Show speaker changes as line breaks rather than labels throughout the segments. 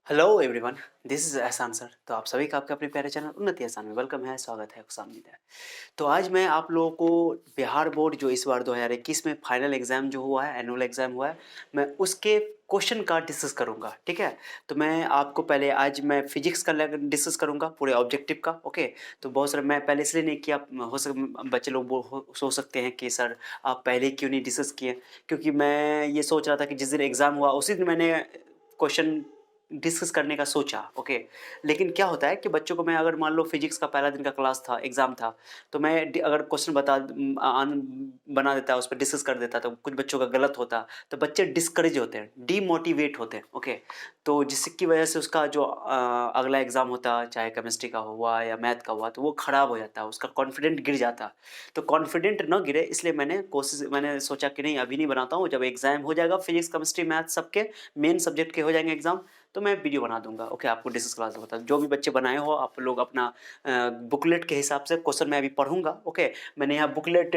Hello everyone, this is एहसान sir. तो आप सभी का आपके अपने प्यारे चैनल उन्नति एहसान में वेलकम है, स्वागत है, खुशामदीद है। तो आज मैं आप लोगों को बिहार बोर्ड जो इस बार 2021 में फाइनल एग्ज़ाम जो हुआ है, एनुअल एग्ज़ाम हुआ है, मैं उसके क्वेश्चन का डिस्कस करूंगा। ठीक है, तो मैं आपको पहले आज मैं फिजिक्स का डिस्कस करूंगा, पूरे ऑब्जेक्टिव का। ओके, तो बहुत सारे मैं पहले इसलिए नहीं किया, हो सक बच्चे लोग सोच सकते हैं कि सर आप पहले क्यों नहीं डिस्कस किए, क्योंकि मैं ये सोच रहा था कि जिस दिन एग्ज़ाम हुआ उसी दिन मैंने क्वेश्चन डिस्कस करने का सोचा। ओके, लेकिन क्या होता है कि बच्चों को मैं अगर मान लो फिजिक्स का पहला दिन का क्लास था, एग्ज़ाम था, तो मैं अगर क्वेश्चन बना देता, उस पर डिस्कस कर देता, तो कुछ बच्चों का गलत होता, तो बच्चे डिस्करेज होते हैं, डीमोटिवेट होते हैं। ओके, तो जिसकी वजह से उसका जो अगला एग्ज़ाम होता, चाहे केमिस्ट्री का हुआ या मैथ का हुआ, तो वो ख़राब हो जाता, उसका कॉन्फिडेंट गिर जाता। तो कॉन्फिडेंट न गिरे इसलिए मैंने सोचा कि नहीं, अभी नहीं बनाता हूँ, जब एग्ज़ाम हो जाएगा फिजिक्स केमिस्ट्री मैथ सबके मेन सब्जेक्ट के हो जाएंगे एग्ज़ाम, तो मैं वीडियो बना दूंगा। ओके, आपको डिस्कस क्लास होता है, जो भी बच्चे बनाए हो आप लोग अपना बुकलेट के हिसाब से क्वेश्चन मैं अभी पढ़ूंगा। ओके, मैंने यहाँ बुकलेट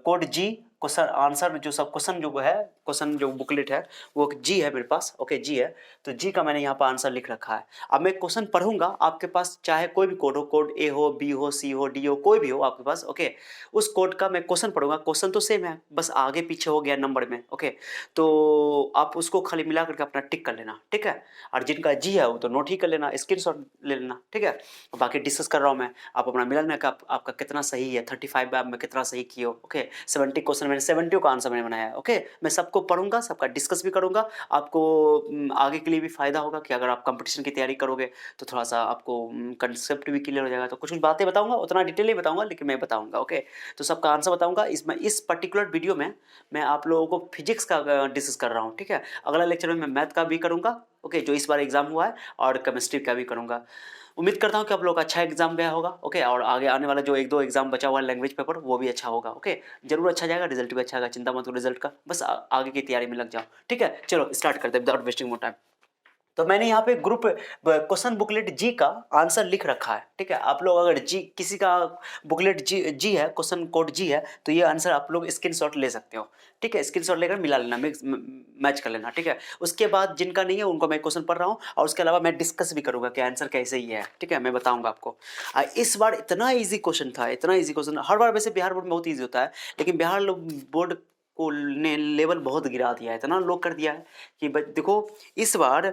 कोड जी क्वेश्चन आंसर जो सब क्वेश्चन जो है, क्वेश्चन जो बुकलेट है वो जी है मेरे पास। ओके, जी है, तो जी का मैंने यहाँ पर आंसर लिख रखा है। अब मैं क्वेश्चन पढ़ूंगा, आपके पास चाहे कोई भी कोड हो, कोड ए हो, बी हो, सी हो, डी हो, कोई भी हो आपके पास। ओके, उस कोड का मैं क्वेश्चन पढ़ूंगा, क्वेश्चन तो सेम है, बस आगे पीछे हो गया नंबर में। ओके, तो आप उसको खाली मिला करके अपना टिक कर लेना। ठीक है, और जिनका जी है वो तो नोट ही कर लेना, स्क्रीनशॉट ले लेना। ठीक है, बाकी डिस्कस कर रहा हूँ मैं, आप अपना मिला लेना का आपका कितना सही है, 35 बार में कितना सही किए हो। ओके, 70 क्वेश्चन मैंने 70 का आंसर मैंने बनाया है। ओके, मैं सबको पढ़ूंगा, सबका डिस्कस भी करूंगा। आपको आगे के लिए भी फायदा होगा कि अगर आप कंपटीशन की तैयारी करोगे तो थोड़ा सा आपको कंसेप्ट भी क्लियर हो जाएगा। तो कुछ कुछ बातें बताऊंगा, उतना डिटेल नहीं बताऊंगा लेकिन मैं बताऊंगा। ओके, तो सबका आंसर बताऊंगा। इस पर्टिकुलर वीडियो में मैं आप लोगों को फिजिक्स का डिस्कस कर रहा हूँ। ठीक है, अगला लेक्चर में मैं मैथ का भी करूंगा। ओके, जो इस बार एग्जाम हुआ है, और केमिस्ट्री का भी करूंगा। उम्मीद करता हूँ कि आप लोग का अच्छा एग्जाम गया होगा। ओके, और आगे आने वाला जो एक दो एग्जाम बचा हुआ है लैंग्वेज पेपर, वो भी अच्छा होगा। ओके, जरूर अच्छा जाएगा, रिजल्ट भी अच्छा आएगा, चिंता मत करो रिजल्ट का, बस आगे की तैयारी में लग जाओ। ठीक है, चलो स्टार्ट करते हैं विदाउट वेस्टिंग मोर टाइम। तो मैंने यहाँ पे ग्रुप क्वेश्चन बुकलेट जी का आंसर लिख रखा है। ठीक है, आप लोग अगर जी किसी का बुकलेट जी है, क्वेश्चन कोड जी है, तो ये आंसर आप लोग स्क्रीनशॉट ले सकते हो। ठीक है, स्क्रीनशॉट लेकर मिला लेना, मिक्स मैच कर लेना। ठीक है, उसके बाद जिनका नहीं है उनको मैं क्वेश्चन पढ़ रहा हूँ, और उसके अलावा मैं डिस्कस भी करूंगा कि आंसर कैसे ही है। ठीक है, मैं बताऊंगा आपको। इस बार इतना ईजी क्वेश्चन था, इतना ईजी क्वेश्चन, हर बार वैसे बिहार बोर्ड में बहुत ईजी होता है, लेकिन बिहार बोर्ड को ने लेवल बहुत गिरा दिया है, इतना लो कर दिया है कि देखो, इस बार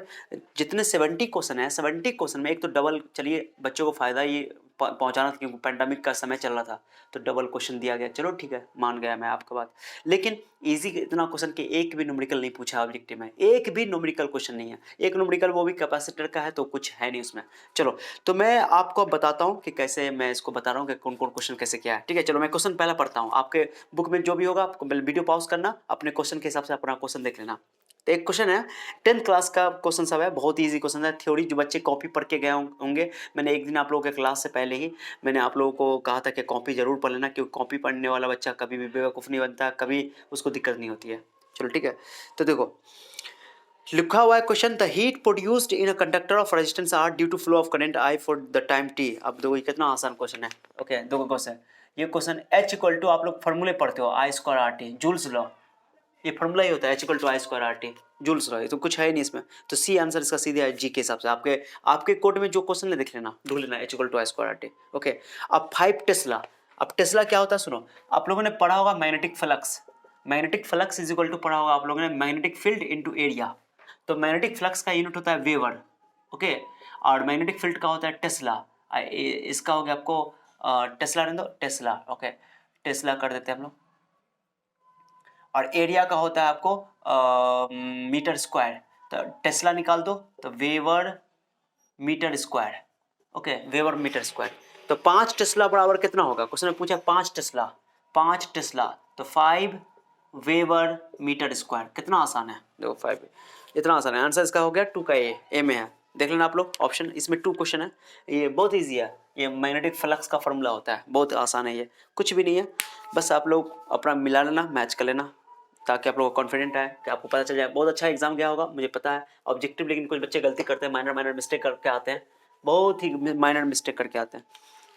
जितने 70 क्वेश्चन है, 70 क्वेश्चन में एक तो डबल, चलिए बच्चों को फायदा ये पहुंचाना था क्योंकि पैंडेमिक का समय चल रहा था, तो डबल क्वेश्चन दिया गया। चलो ठीक है, मान गया मैं आपका बात, लेकिन इजी इतना क्वेश्चन के एक भी न्यूमेरिकल नहीं पूछा ऑब्जेक्टिव में, एक भी न्यूमेरिकल क्वेश्चन नहीं है। एक न्यूमेरिकल वो भी कैपेसिटर का है, तो कुछ है नहीं उसमें। चलो, तो मैं आपको बताता हूँ कि कैसे मैं इसको बता रहा हूँ कि कौन कौन क्वेश्चन कैसे क्या है। ठीक है, चलो मैं क्वेश्चन पहला पढ़ता हूँ, आपके बुक में जो भी होगा आपको वीडियो पॉज करना, अपने क्वेश्चन के हिसाब से अपना क्वेश्चन देख लेना। तो एक क्वेश्चन है, 10th क्लास का क्वेश्चन सब है, बहुत ही इजी क्वेश्चन है, थ्योरी जो बच्चे कॉपी पढ़ के गए होंगे। मैंने एक दिन आप लोगों के क्लास से पहले ही मैंने आप लोगों को कहा था कि कॉपी जरूर पढ़ लेना, क्योंकि कॉपी पढ़ने वाला बच्चा कभी भी बेवकूफ़ नहीं बनता, कभी उसको दिक्कत नहीं होती है। चलो ठीक है, तो देखो लिखा हुआ है question, the heat produced in a conductor of resistance R due to flow of current I for the time T. अब देखो ये कितना आसान क्वेश्चन है। ओके, दो क्वेश्चन, ये क्वेश्चन H इक्वल टू, आप लोग फॉर्मूले पढ़ते हो, I square R T, Joule's law, ये फॉर्मूला ही होता है H equal to I square R T, Joule's law. ये तो कुछ है ही नहीं इसमें, तो सी आंसर इसका सीधे है जी के हिसाब से। आपके कोड में जो क्वेश्चन है देख लेना, ढूंढ लेना H equal to I square R T. Okay, अब 5 टेस्ला। अब टेस्ला क्या होता है सुनो, आप लोगों ने पढ़ा होगा magnetic flux, magnetic flux is equal to पढ़ा होगा आप लोगों ने मैग्नेटिक फील्ड इनटू एरिया। तो मैग्नेटिक फ्लक्स का यूनिट होता है वेवर। ओके, और मैग्नेटिक फील्ड का होता है टेस्ला। इसका हो गया आपको टेस्ला रहने दो, टेस्ला। ओके, टेस्ला कर देते हैं हम लोग। और एरिया का होता है आपको मीटर स्क्वायर, तो टेस्ला निकाल दो, तो weber metre square. Okay, weber metre square. तो 5 टेस्ला बराबर कितना होगा, क्वेश्चन में पूछा 5 टेस्ला, 5 टेस्ला, तो 5 वेवर मीटर स्क्वायर। कितना आसान है, देखो 5 इतना आसान है। आंसर इसका हो गया 2 का ए में है, देख लेना आप लोग ऑप्शन, इसमें 2 क्वेश्चन है। ये बहुत ईजी है, ये मैग्नेटिक फ्लक्स का फॉर्मूला होता है, बहुत आसान है, ये कुछ भी नहीं है, बस आप लोग अपना मिला लेना, मैच कर लेना, ताकि आप लोग को कॉन्फिडेंट है कि आपको पता चल जाए। बहुत अच्छा एग्जाम गया होगा मुझे पता है, ऑब्जेक्टिव, लेकिन कुछ बच्चे गलती करते हैं, माइनर मिस्टेक करके आते हैं, बहुत ही माइनर मिस्टेक करके आते हैं।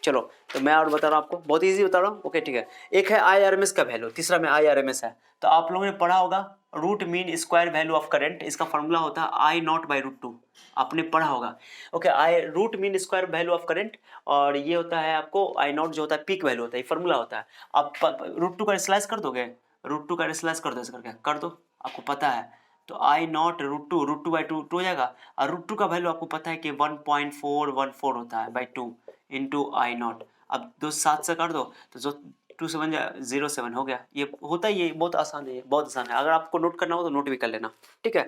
चलो, तो मैं और बता रहा हूँ आपको, बहुत इजी बता रहा हूँ। ओके ठीक है, एक है IRMS का वैल्यू, तीसरा में IRMS है। तो आप लोगों ने पढ़ा होगा root mean square value of current, इसका फॉर्मूला होता है आई नॉट बाई रूट 2, आपने पढ़ा होगा। Okay, I root mean square value of current, और ये होता है आपको आई नॉट जो होता है पीक वैल्यू होता है, ये फॉर्मूला होता है। आप रूट 2 का स्लाइस कर दोगे, रूट 2 का स्लाइस कर दो, ऐसे करके कर दो, आपको पता है। तो I naught root two by two हो जाएगा, और रूट 2 का वैल्यू आपको पता है कि 1.414 होता है बाई 2 इंटू आई नॉट। अब दो 7 से कर दो तो जो 2 से 07 हो गया। ये होता ही है, बहुत आसान है, बहुत आसान है। अगर आपको नोट करना हो तो नोट भी कर लेना, ठीक है।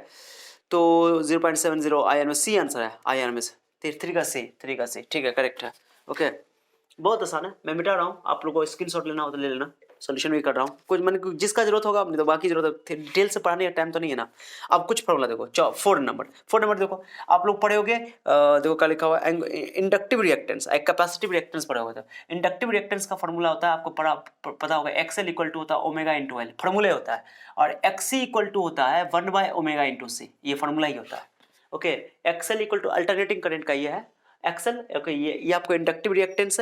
तो 0.70 I N S C answer है, आई एन एस 3 का सी, ठीक है, करेक्ट है। ओके, बहुत आसान है, मैं मिटा रहा हूँ, आप लोगों को स्क्रीनशॉट लेना हो तो ले लेना, सॉल्यूशन भी कर रहा हूँ। कुछ मैंने जिसका जरूरत होगा नहीं तो बाकी जरूरत डिटेल से पढ़ाने का टाइम तो नहीं है ना। अब कुछ फॉर्मूला देखो, 4 नंबर देखो, आप लोग पढ़े होगे, देखो क्या लिखा हुआ है, इंडक्टिव रिएक्टेंस, एक कैपेसिटिव रिएक्टेंस पढ़े होगे। तो इंडक्टिव रिएक्टेंस का फॉर्मूला होता है, आपको पता होगा, एक्सएल इक्वल टू होता है ओमेगा इंटू एल, फॉर्मूला होता है, और एक्सी इक्वल टू होता है 1 बाय ओमेगा इंटू सी, ये फॉर्मूला ही होता है। Okay, XL equal to alternating current का ये है एक्सल। ओके, ये आपको इंडक्टिव रिएक्टेंस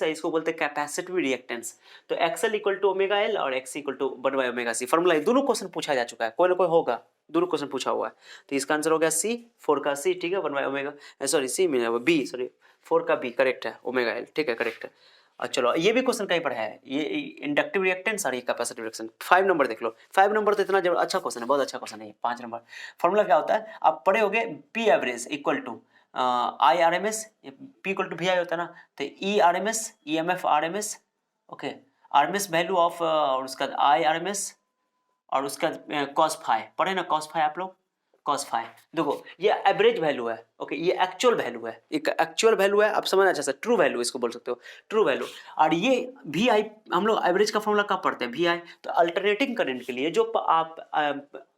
है, इसको बोलते हैं कैपेसिटिव रिएक्टेंस। तो X L equal to omega L और X equal to 1 by omega C, formula दोनों क्वेश्चन पूछा जा चुका है, कोई ना कोई होगा, दोनों क्वेश्चन पूछा हुआ है। तो इसका आंसर हो गया सी, 4 का सी, ठीक है, 1 बाय ओमेगा, सॉरी सी में बी, सॉरी 4 का बी करेक्ट है, ओमेगा एल, ठीक है, करेक्ट है। और चलो ये भी क्वेश्चन कहीं पर है, ये इंडक्टिव रिएक्टेंस और ये कैपेसिटिव रिएक्शन। 5 नंबर देख लो, 5 नंबर तो इतना अच्छा क्वेश्चन है, बहुत अच्छा क्वेश्चन है ये। 5 नंबर फॉर्मूला क्या होता है, आप पढ़े होगे, P average equal to I R M S, P equal to V I होता है ना, तो E R M S, E M F R M S, okay, R M S value of, और उसका आई आर एम एस, और उसका cos phi, पढ़े ना कॉस फाई आप लोग, कॉस फाई। देखो ये एवरेज वैल्यू है, ओके, ये एक्चुअल वैल्यू है, एक एक्चुअल वैल्यू है, आप समझना अच्छा सा, ट्रू वैल्यू इसको बोल सकते हो, ट्रू वैल्यू। और ये वी आई, हम लोग एवरेज का फॉर्मूला कब पढ़ते हैं, वी आई, तो अल्टरनेटिंग करंट के लिए जो आप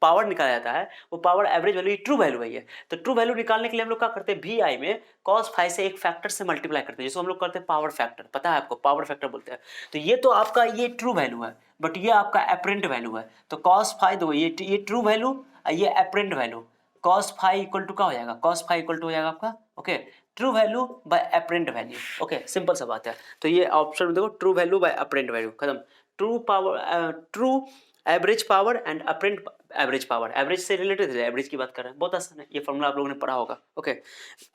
पावर निकाला जाता है, वो power average value true value है ये। तो ट्रू वैल्यू निकालने के लिए हम लोग क्या करते हैं, वी आई में कॉस फाई से एक फैक्टर से मल्टीप्लाई करते हैं, जिसको हम लोग करते हैं पावर फैक्टर, पता है आपको, पावर फैक्टर बोलते हैं। तो ये तो आपका ये ट्रू वैल्यू है, बट ये आपका एपरेंट वैल्यू है। तो कॉस फाई दो, ये ट्रू वैल्यू, ये apparent value, cos phi equal to क्या हो जाएगा, कॉस फाई इक्वल टू हो जाएगा आपका, okay, true value by apparent value. Okay, simple सा बात है। तो ये ऑप्शन में देखो, true value by apparent value, खत्म। True power, true average power and apparent average power, average से रिलेटेड है, एवरेज की बात कर रहे हैं, बहुत आसान है, ये फॉर्मूला आप लोगों ने पढ़ा होगा। ओके,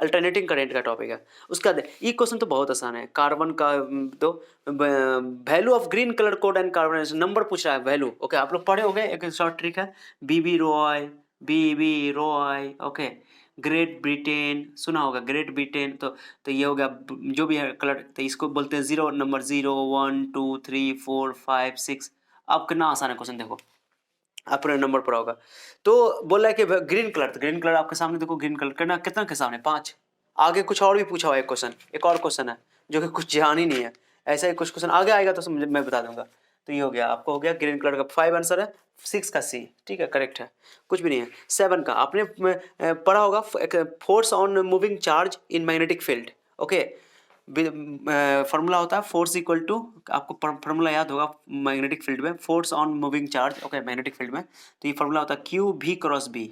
अल्टरनेटिंग करंट का टॉपिक है। उसका ये क्वेश्चन तो बहुत आसान है, कार्बन का दो value of green colour code and carbon, number पूछ रहा है वैल्यू। ओके, आप लोग पढ़े होंगे, एक शॉर्ट ट्रिक है, बीबी रॉय, ओके, ग्रेट ब्रिटेन सुना होगा, ग्रेट ब्रिटेन, तो ये हो गया जो भी है कलर, तो इसको बोलते हैं 0 नंबर, 0 1 2 3 4 5 6। अब कितना आसान है क्वेश्चन, देखो अपने नंबर पर होगा। तो बोला है कि ग्रीन कलर, तो ग्रीन कलर आपके सामने देखो, ग्रीन कलर करना कितना के सामने 5। आगे कुछ और भी पूछा हुआ है क्वेश्चन, एक और क्वेश्चन है जो कि कुछ ध्यान ही नहीं है, ऐसा ही कुछ क्वेश्चन आगे आएगा तो मैं बता दूंगा। तो ये हो गया, आपको हो गया ग्रीन कलर का 5 आंसर है, 6 का सी, ठीक है, करेक्ट है, कुछ भी नहीं है। 7 का आपने पढ़ा होगा, force on moving charge in magnetic field. Okay, formula होता है फोर्स इक्वल टू, आपको फॉर्मूला याद होगा मैग्नेटिक फील्ड में, force on moving charge, okay, magnetic field में, तो ये फॉर्मूला होता है क्यू भी क्रॉस बी,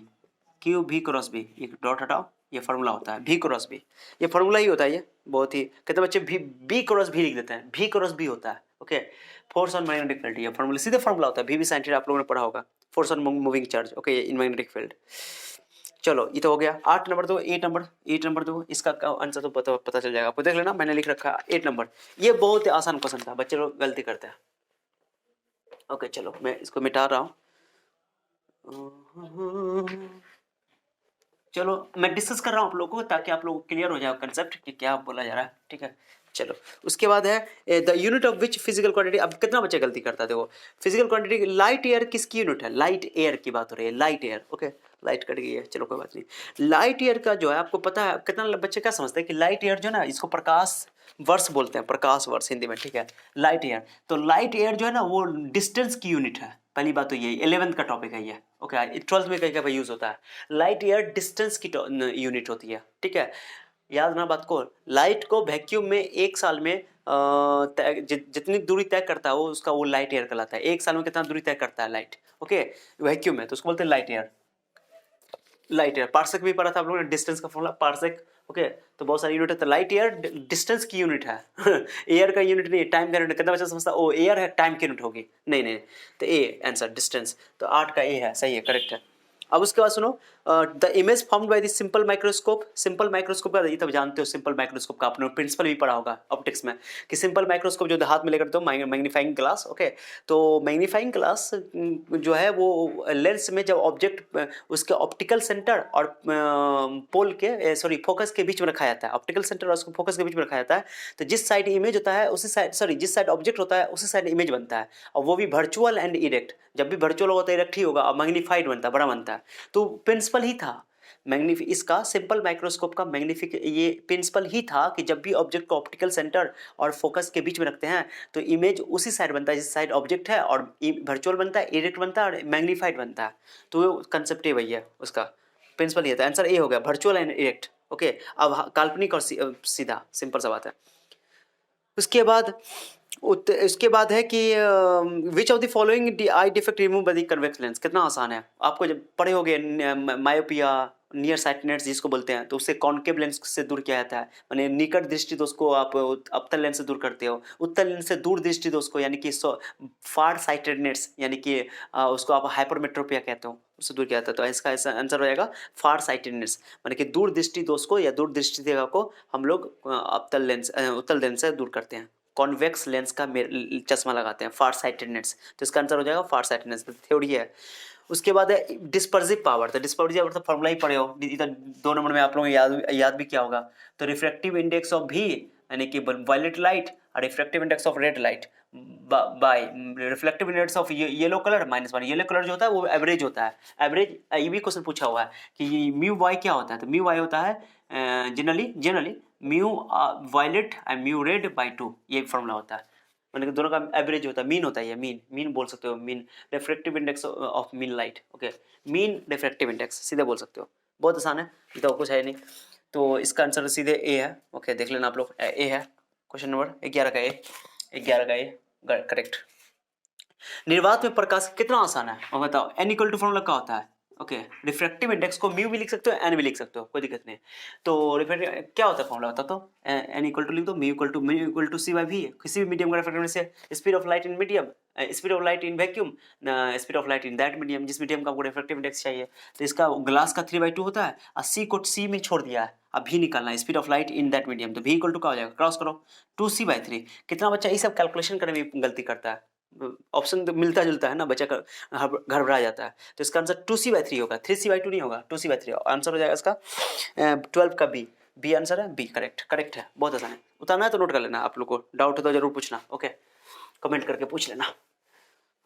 ये डॉट हटाओ, ये फॉर्मूला होता है भी क्रॉस बी, ये फॉर्मूला ही होता है। ये बहुत ही कहते बच्चे बी क्रॉस भी लिख देते हैं, भी क्रॉस बी होता है। Okay, force on magnetic field, ये फॉर्मूला सीधे फॉर्मूला होता है, भी साइन थीटा आप लोगों ने पढ़ा होगा, force on moving charge, okay, in magnetic field. चलो ये तो हो गया। 8 नंबर दो, 8 नंबर दो, इसका आंसर तो पता चल जाएगा आपको, देख लेना, मैंने लिख रखा है 8 नंबर। ये बहुत आसान क्वेश्चन था, बच्चे लोग गलती करते हैं। ओके, चलो मैं इसको मिटा रहा हूँ। चलो मैं डिस्कस कर रहा हूँ आप लोगों को, ताकि आप लोगों को क्लियर हो जाए कंसेप्ट कि क्या बोला जा रहा है, ठीक है। चलो उसके बाद है the unit of which physical quantity. अब कितना बच्चा गलती करता है, देखो फिजिकल क्वांटिटी, लाइट एयर किसकी यूनिट है, लाइट एयर की बात हो रही है, light air. Okay, light cut गई है, चलो कोई बात नहीं। लाइट एयर का जो है, आपको पता है, कितना बच्चे क्या समझते हैं कि लाइट एयर जो है ना, इसको प्रकाश वर्ष बोलते हैं, प्रकाश वर्ष हिंदी में, ठीक है, लाइट एयर। तो लाइट एयर जो है ना, वो डिस्टेंस की यूनिट है, पहली बात तो यही 11th का टॉपिक है ये। ओके, 12th में कहीं कहीं यूज होता है। लाइट एयर डिस्टेंस की यूनिट होती है, ठीक है, याद रखना बात को। लाइट को वैक्यूम में एक साल में जितनी दूरी तय करता है वो, उसका वो लाइट एयर कहलाता है। एक साल में कितना दूरी तय करता है लाइट, ओके, वैक्यूम में, तो उसको बोलते हैं लाइट एयर। पार्सेक भी पढ़ा था आप लोगों ने, डिस्टेंस का फॉर्मूला पार्सेक ओके तो बहुत सारी यूनिट है, तो लाइट ईयर डिस्टेंस की यूनिट है एयर का यूनिट नहीं, टाइम का यूनिट। कितना बच्चा समझता ओ एयर है टाइम की यूनिट होगी, नहीं नहीं, तो ए आंसर डिस्टेंस, तो 8 का ए है, सही है, करेक्ट है। अब उसके बाद सुनो, the image formed by the simple microscope. Simple microscope का ये तब जानते हो, सिंपल माइक्रोस्कोप का आपने प्रिंसिपल भी पढ़ा होगा ऑप्टिक्स में, कि सिंपल माइक्रोस्कोप जो हाथ में लेकर तो मैग्नीफाइंग ग्लास, ओके। तो मैग्नीफाइंग ग्लास जो है वो लेंस में जब ऑब्जेक्ट उसके ऑप्टिकल सेंटर और पोल के सॉरी फोकस के बीच में रखा जाता है, ऑप्टिकल सेंटर और उसको फोकस के बीच में रखा जाता है, तो जिस साइड इमेज होता है उसी साइड, सॉरी जिस साइड ऑब्जेक्ट होता है उसी साइड इमेज बनता है, और वो भी वर्चुअल एंड इरेक्ट। जब भी वर्चुअल होगा तो इरेक्ट ही होगा, और मैग्नीफाइड बनता है, बड़ा बनता है। तो प्रिंसिपल ही था मैग्निफि इसका, सिंपल माइक्रोस्कोप का मैग्निफिक ये प्रिंसिपल ही था कि जब भी ऑब्जेक्ट को ऑप्टिकल सेंटर और फोकस के बीच में रखते हैं तो इमेज उसी साइड बनता है जिस साइड ऑब्जेक्ट है, और वर्चुअल बनता है, इरेक्ट बनता है और मैग्नीफाइड बनता है। तो कंसेप्ट ये वही है, उसका प्रिंसिपल ये था। आंसर ए हो गया, वर्चुअल एंड इरेक्ट। ओके अब काल्पनिक और सीधा, सिंपल सा बात है। उसके बाद उसके बाद है कि which of the following I defect remove by the convex lens. कितना आसान है, आपको जब पढ़े होगे मायोपिया, नियर साइटनेस जिसको बोलते हैं, तो उससे कॉन्केव लेंस से दूर किया जाता है, माने निकट दृष्टि दोष को आप अवतल लेंस से दूर करते हो, उत्तल लेंस से दूर दृष्टि दोष को यानी कि फार साइटेडनेस यानी कि उसको आप हाइपरमेट्रोपिया कहते हो, उससे दूर किया जाता है। तो इसका ऐसा आंसर हो जाएगा फार साइटेडनेस, माने कि दूर दृष्टि दोष को या दूर दृष्टि रेखा को हम लोग अवतल लेंस उत्तल लेंस से दूर करते हैं, कॉन्वेक्स लेंस का चश्मा लगाते हैं, फार साइटेडनेस। तो इसका आंसर हो जाएगा फार साइटेडनेस, थ्योरी है। उसके बाद है डिस्पर्सिव पावर। तो डिस्पर्सिव पावर तो फॉर्मूला ही पढ़े हो, इधर 2 नंबर में आप लोगों को याद भी किया होगा। तो रिफ्रैक्टिव इंडेक्स ऑफ भी यानी कि वायलेट लाइट और refractive index of red light by reflective index of yellow colour -1। Yellow colour जो होता है वो एवरेज होता है, एवरेज। ये भी क्वेश्चन पूछा हुआ है कि म्यू वाई क्या होता है, तो म्यू वाई होता है generally mu violet and mu red by 2, ये फॉर्मूला होता है, मतलब कि दोनों का एवरेज होता है, मीन होता है, ये मीन बोल सकते हो, mean refractive index of mean light. Okay mean refractive index सीधे बोल सकते हो, बहुत आसान है, ये तो कुछ है नहीं। तो इसका आंसर सीधे ए है। ओके देख लेना आप लोग, ए है क्वेश्चन नंबर 11 का ए, 11 का ए करेक्ट। निर्वात में प्रकाश कितना आसान है, और बताओ n इक्वल टू फॉर्मूला क्या होता है। ओके रिफ्रैक्टिव इंडेक्स को म्यू भी लिख सकते हो, एन भी लिख सकते हो, कोई दिक्कत नहीं। तो रिफ्रैक्टिव क्या होता है फॉर्मूला बता, तो एन इक्वल टू लिख दो, mu equal to C by V. किसी भी मीडियम का refractive index, speed of light in medium, speed of light in vacuum, speed of light in that medium, जिस मीडियम का आपको रिफ्रैक्टिव इंडेक्स चाहिए। तो इसका ग्लास का 3/2 होता है, और सी को सी में छोड़ दिया है, अब भी निकालना है speed of light in that medium. तो v इक्वल टू क्या हो जाएगा, क्रॉस करो 2c/3। कितना बच्चा ये सब कैलकुलेशन करने में गलती करता है, ऑप्शन तो मिलता जुलता है ना, बच्चा का घबरा जाता है। तो इसका आंसर 2c/3 होगा, 3c/2 नहीं होगा, 2c/3 आंसर हो जाएगा इसका। 12 का बी आंसर है, बी करेक्ट है, बहुत आसान है। उतारना है तो नोट कर लेना, आप लोग को डाउट हो तो जरूर पूछना, ओके कमेंट करके पूछ लेना।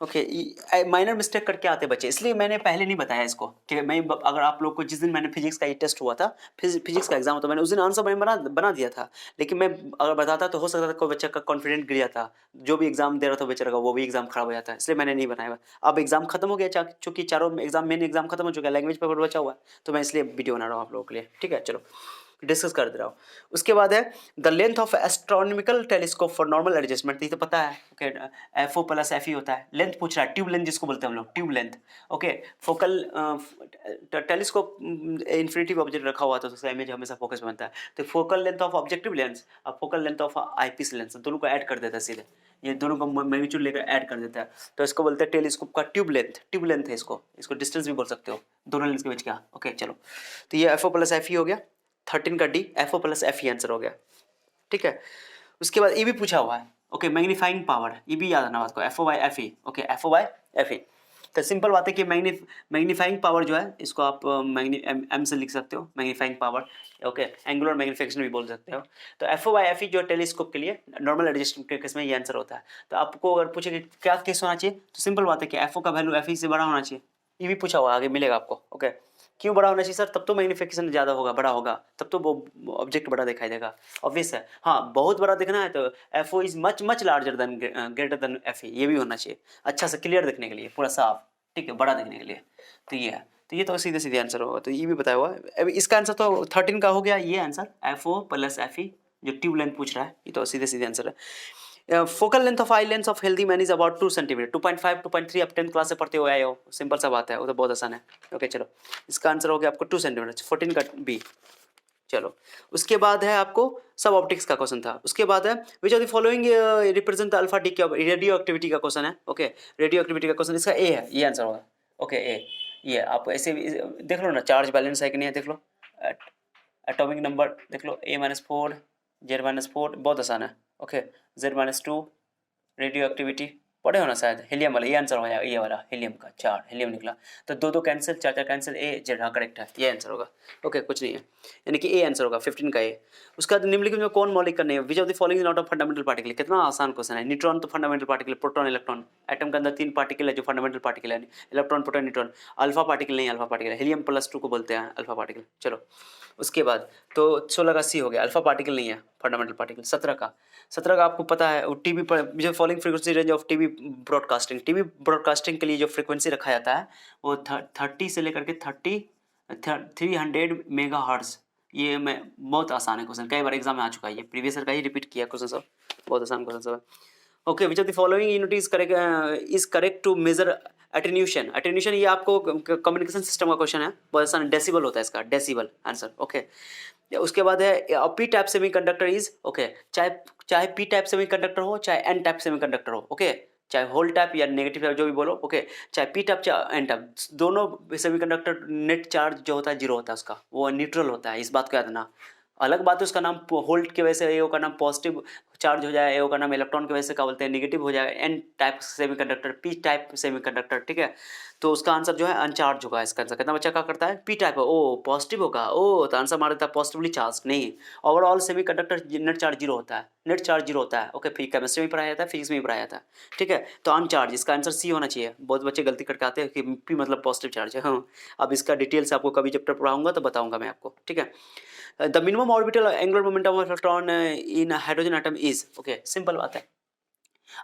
ओके माइनर मिस्टेक करके आते बच्चे, इसलिए मैंने पहले नहीं बताया इसको कि मैं, अगर आप लोग को जिस दिन मैंने फिजिक्स का ये टेस्ट हुआ था, फिजिक्स का एग्जाम था, मैंने उस दिन आंसर मैंने बना दिया था, लेकिन मैं अगर बताता तो हो सकता था कोई बच्चा का कॉन्फिडेंट गिर जाता, जो भी एग्जाम दे रहा था बेचारा का वो भी एग्जाम खराब हो जाता है, इसलिए मैंने नहीं बनाया। अब एग्जाम खत्म हो गया, चूंकि चारों एग्जाम मेन एग्जाम खत्म हो चुका है, लैंग्वेज पेपर बचा हुआ है, तो मैं इसलिए वीडियो बना रहा हूँ आप लोगों के लिए, ठीक है चलो डिस्कस कर दे रहा हूँ। उसके बाद है the length of astronomical telescope for normal adjustment, ये तो पता है, ओके FO + FE होता है। लेंथ पूछ रहा है, ट्यूब लेंथ जिसको बोलते हैं हम लोग, tube length. Okay focal telescope infinity object रखा हुआ था, तो उसका इमेज हमेशा फोकस में बनता है। तो focal length of objective lens और focal length of eyepiece lens, दोनों को ऐड कर देता है सीधे, ये दोनों को मैग्नीट्यूड लेकर ऐड कर देता है, तो इसको बोलते हैं टेलीस्कोप का ट्यूब लेंथ है, इसको डिस्टेंस भी बोल सकते हो, दोनों लेंस के बीच का। ओके चलो, तो ये FO + FE हो गया, 13 का D, FO + FE आंसर हो गया, ठीक है। उसके बाद ये भी पूछा हुआ है, ओके मैग्नीफाइंग पावर, ये भी याद आना बात को, FO/FE, ओके FO/FE। तो सिंपल बात है कि मैग्नीफाइंग पावर जो है, इसको आप M से लिख सकते हो, magnifying power, okay angular magnification भी बोल सकते हो। तो FO/FE जो टेलीस्कोप के लिए नॉर्मल एडजस्टमेंट के केस में ये आंसर होता है। तो आपको अगर पूछे कि क्या केस होना चाहिए, तो सिंपल बात है कि FO का वैल्यू FE से बड़ा होना चाहिए, ये भी पूछा हुआ, आगे मिलेगा आपको। ओके क्यों बड़ा होना चाहिए सर, तब तो मैग्नीफिकेशन ज़्यादा होगा, बड़ा होगा, तब तो वो ऑब्जेक्ट बड़ा दिखाई देगा, ऑब्वियस है। हाँ बहुत बड़ा दिखना है तो FO is much larger than greater than FE, ये भी होना चाहिए, अच्छा से क्लियर दिखने के लिए, पूरा साफ, ठीक है, बड़ा दिखने के लिए। तो ये है, तो ये तो सीधे आंसर होगा, तो ये भी बताया हुआ है। अब इसका आंसर तो 13 का हो गया, ये आंसर FO + FE जो ट्यूब लेंथ पूछ रहा है, ये तो सीधे आंसर है। Focal length of eye lens of healthy man is about 2 centimetre, 2.5 2.3 आप 10th क्लास से पढ़ते हुए आए हो, सिंपल सा बात है, वो तो बहुत आसान है। ओके चलो इसका आंसर हो गया आपको 2 सेंटीमीटर, 14 का बी। चलो उसके बाद है आपको सब ऑप्टिक्स का क्वेश्चन था। उसके बाद है विच of the following represent the alpha D radio activity का क्वेश्चन है। ओके रेडियो एक्टिविटी का क्वेश्चन इसका ए है, ये आंसर होगा। ओके ए, ये आप ऐसे भी देख लो ना, चार्ज बैलेंस है कि नहीं है देख लो, एटॉमिक नंबर देख लो, A-4 Z-4 बहुत आसान है। ओके Z-2 रेडियो एक्टिविटी पढ़े हो ना शायद, हीलियम वाला, ये आंसर हो जाएगा, ये वाला हीलियम का 4 हीलियम निकला, तो 2 कैंसिल 4 कैंसिल, ए जेड, हाँ करेक्ट है, ये आंसर होगा। ओके कुछ नहीं है, यानी कि ए आंसर होगा 15 का ए। उसका निम्नलिखित में कौन मौलिक कण है, विच of the following is not a fundamental particle, कितना आसान क्वेश्चन है। न्यूट्रॉन तो fundamental particle, proton electron, atom के अंदर 3 पार्टिकल है जो फंडामेंटल पार्टिकल है, electron proton neutron. Alpha particle नहीं, अल्फा पार्टिकल है, हीलियम +2 को बोलते हैं अल्फा पार्टिकल। चलो उसके बाद तो 16 का सी हो गया, अल्फा पार्टिकल नहीं है फंडामेंटल पार्टिकल। 17 का आपको पता है टीवी पर जो following frequency range of TV broadcasting, TV broadcasting के लिए जो फ्रीक्वेंसी रखा जाता है वो 30 से लेकर के 300 मेगा हर्ट्ज। ये मैं बहुत आसान है क्वेश्चन, कई बार एग्जाम में आ चुका है, ये प्रीवियस ईयर का ही रिपीट किया क्वेश्चन सब, बहुत आसान क्वेश्चन सब है। Okay which of the following unit is correct to measure attenuation. Attenuation ये आपको कम्युनिकेशन सिस्टम का क्वेश्चन है, बहुत आसान, डेसिबल होता है इसका, डेसिबल आंसर। ओके उसके बाद है P type semiconductor is, okay चाहे पी टाइप सेमीकंडक्टर हो चाहे एन टाइप सेमीकंडक्टर हो, ओके चाहे होल टाइप या नेगेटिव टाइप जो भी बोलो, ओके चाहे पी टाइप चाहे एन टाइप, दोनों सेमीकंडक्टर नेट चार्ज जो होता है 0 होता है उसका, वो न्यूट्रल होता है, इस बात को याद रखना। अलग बात है उसका नाम होल्ड की वजह से एओ का नाम पॉजिटिव चार्ज हो जाए, एओ का नाम इलेक्ट्रॉन की वजह से क्या बोलते हैं नेगेटिव हो जाएगा, N type semiconductor, P type semiconductor, ठीक है। तो उसका आंसर जो है अनचार्ज होगा, इसका आंसर कितना बच्चा क्या करता है, पी टाइप है, ओ पॉजिटिव होगा, ओ तो आंसर मार देता है पॉजिटिवली चार्ज, नहीं ओवरऑल सेमीकंडक्टर नेट चार्ज 0 होता है, नेट चार्ज 0 होता है। ओके फिर केमिस्ट्री में पढ़ाया जाता है, फिजिक्स में भी पढ़ाया जाता है, ठीक है। तो अनचार्ज, इसका आंसर सी होना चाहिए। बहुत बच्चे गलती करके आते हैं कि पी मतलब पॉजिटिव चार्ज है, हाँ अब इसका डिटेल से आपको कभी चैप्टर पढ़ाऊंगा तो बताऊंगा मैं आपको, ठीक है। The minimum orbital angular momentum of electron in hydrogen atom is, okay simple बात है,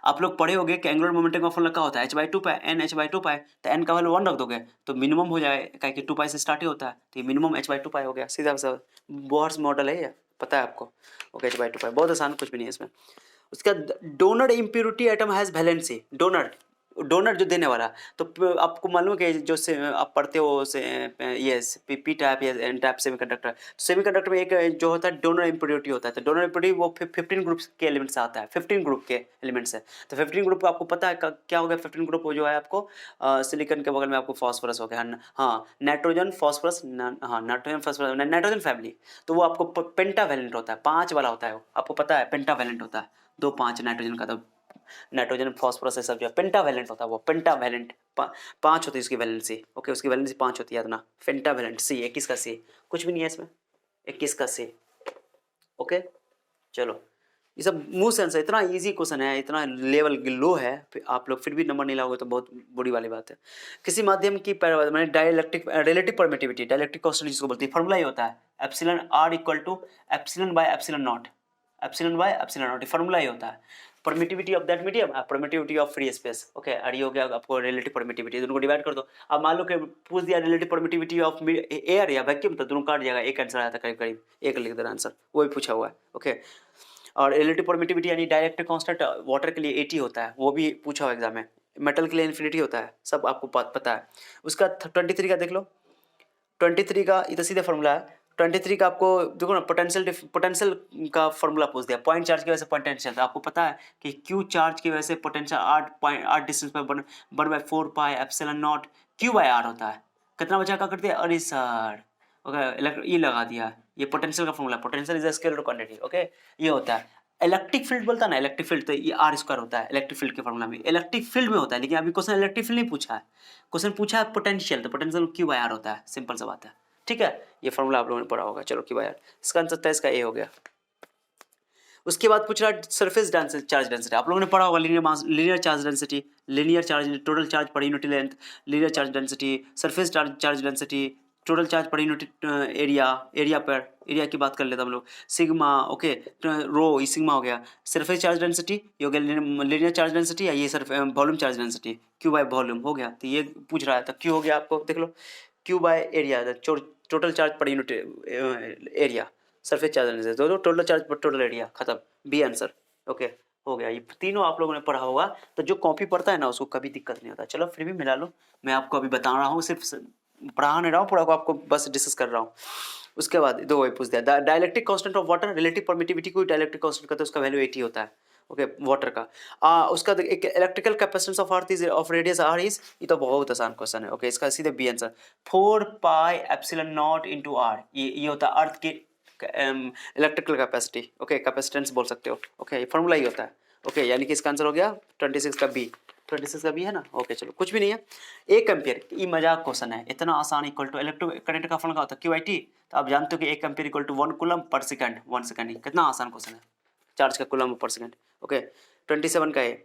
आप लोग पढ़े होंगे कि एंगुलर मोमेंटम का फॉर्मूला क्या होता है, h/2 पाई n h/2 पाई, तो n का वैल्यू 1 रख दोगे तो मिनिमम हो जाएगा, कि 2 पाई से स्टार्ट ही होता है, तो ये मिनिमम h/2 पाई हो गया, सीधा सा बोहर्स मॉडल है ये, पता है आपको। ओके h/2 पाई बहुत आसान, कुछ भी नहीं है इसमें। उसका donor impurity atom has valency, donor जो देने वाला, तो आपको मालूम है कि जो से आप पढ़ते हो से ये पी टाइप या एन टाइप सेमीकंडक्टर में एक जो होता है डोनर इम्प्योरिटी होता है, तो डोनर इम्प्योरिटी वो 15 ग्रुप के एलिमेंट से आता है, 15 ग्रुप के एलिमेंट से, तो 15 ग्रुप आपको पता है क्या हो गया, 15 ग्रुप जो है आपको सिलिकॉन के बगल में आपको फॉस्फोरस हो गया, हाँ नाइट्रोजन फॉस्फोरस, हाँ नाइट्रोजन फॉस्फोरस नाइट्रोजन फैमिली, तो वो आपको पेंटावैलेंट होता है, 5 वाला होता है, आपको पता है पेंटावैलेंट होता है, 2 5 नाइट्रोजन का, तो नाइट्रोजन फॉस्फोरस सब जो है पेंटावैलेंट होता है, वो पेंटावैलेंट 5 होती है उसकी वैलेंसी, ओके उसकी वैलेंसी 5 होती है, याद ना पेंटावैलेंट, सी 21 का सी, कुछ भी नहीं है इसमें, 21 का सी। ओके चलो ये सब मुंह से आंसर, इतना इजी क्वेश्चन है, इतना लेवल लो है, आप लोग फिर भी नंबर नहीं लाओगे तो बहुत बुरी वाली बात है। किसी माध्यम की मैंने dielectric relative permittivity, dielectric constant जिसको बोलते हैं, फॉर्मूला ये होता है epsilon R equal to epsilon by epsilon naught, epsilon by epsilon naught, formula ये होता है। Permittivity of that medium, permittivity of free space, okay और ये हो गया आपको रिलेटिव परमिटिविटी, दोनों को डिवाइड कर दो। अब मान लो कि पूछ दिया रिलेटिव परमिटिविटी ऑफ एयर या वैक्यूम, तो दोनों काट जाएगा, एक आंसर आया था करीब करीब, एक लिख देना आंसर, वो भी पूछा हुआ है, ओके। और रिलेटिव परमिटिविटी यानी डायरेक्ट कांस्टेंट वाटर के लिए 80 होता है, वो भी पूछा हुआ एग्जाम में, मेटल के लिए इन्फिनिटी होता है, सब आपको पता है। उसका 23 का देख लो, 23 का इधर सीधे फॉर्मूला है, 23 का आपको देखो ना, पोटेंशियल का फॉर्मूला पूछ दिया, पॉइंट चार्ज की वजह से पोटेंशियल, तो आपको पता है कि क्यू चार्ज की वजह से पोटेंशियल 8 डिस्टेंस पर 1/4 पाई एप्सिलॉन नॉट Q/R होता है। कितना बचा क्या करते हैं, अरे सर ओके ये लगा दिया, ये पोटेंशियल का formula, potential is a scalar quantity, okay ये होता है इलेक्ट्रिक फील्ड, बोलता है ना इलेक्ट्रिक फील्ड, तो ये R² होता है इलेक्ट्रिक फील्ड के फॉर्मूला में, इलेक्ट्रिक फील्ड में होता है, लेकिन अभी क्वेश्चन इलेक्ट्रिक फील्ड नहीं पूछा है, क्वेश्चन पूछा है पोटेंशियल, तो पोटेंशियल Q/R होता है, सिंपल सा बात है, ठीक है। ये फॉर्मूला आप लोगों ने पढ़ा होगा, चलो Q/R, इसका आंसर था इसका ए हो गया। उसके बाद पूछ रहा है सरफेस चार्ज डेंसिटी, आप लोगों ने पढ़ा होगा linear charge density, linear charge total charge per unit length, linear charge density, surface charge density, total charge per unit area पर, एरिया की बात कर लेते हम लोग, सिग्मा, ओके रो, ये सिग्मा हो गया, सरफेस चार्ज डेंसिटी ये हो गया, लीनियर चार्ज डेंसिटी या ये वॉल्यूम चार्ज डेंसिटी, Q/वॉल्यूम हो गया, तो ये पूछ रहा है, तो Q हो गया आपको देख लो, Q/एरिया, total charge per unit area, surface charge density, तो total charge per total area, खत्म, बी आंसर, ओके हो गया। ये तीनों आप लोगों ने पढ़ा होगा, तो जो कॉपी पढ़ता है ना उसको कभी दिक्कत नहीं होता। चलो फिर भी मिला लो, मैं आपको अभी बता रहा हूँ, सिर्फ पढ़ा नहीं रहा हूँ, पूरा आपको बस डिस्कस कर रहा हूँ। उसके बाद दो वही पूछ दिया, dielectric constant of water, relative permittivity को डाइलेक्ट्रिक कांस्टेंट कहते हैं, उसका वैल्यू 80 होता है। ओके वाटर का उसका एक electrical capacitance of earth is of radius R is, ये तो बहुत आसान क्वेश्चन है। ओके इसका सीधे B answer 4 pi epsilon naught into R, ये होता है अर्थ की इलेक्ट्रिकल कैपेसिटी। ओके कैपेसिटेंस बोल सकते हो। ओके ये फॉर्मूला ही होता है। ओके यानी कि इसका आंसर हो गया 26 का बी, 26 का बी है ना। ओके चलो कुछ भी नहीं है। 1 एम्पियर, ये मजाक क्वेश्चन है, इतना आसान इक्वल टू इलेक्ट्रिक करंट का फॉर्मूला होता है क्यू आई टी, तो आप जानते हो कि 1 ampere equal to 1 coulomb per second, 1 second ही, कितना आसान क्वेश्चन है, चार्ज का कूलम पर सेकंड। ओके 27 का है,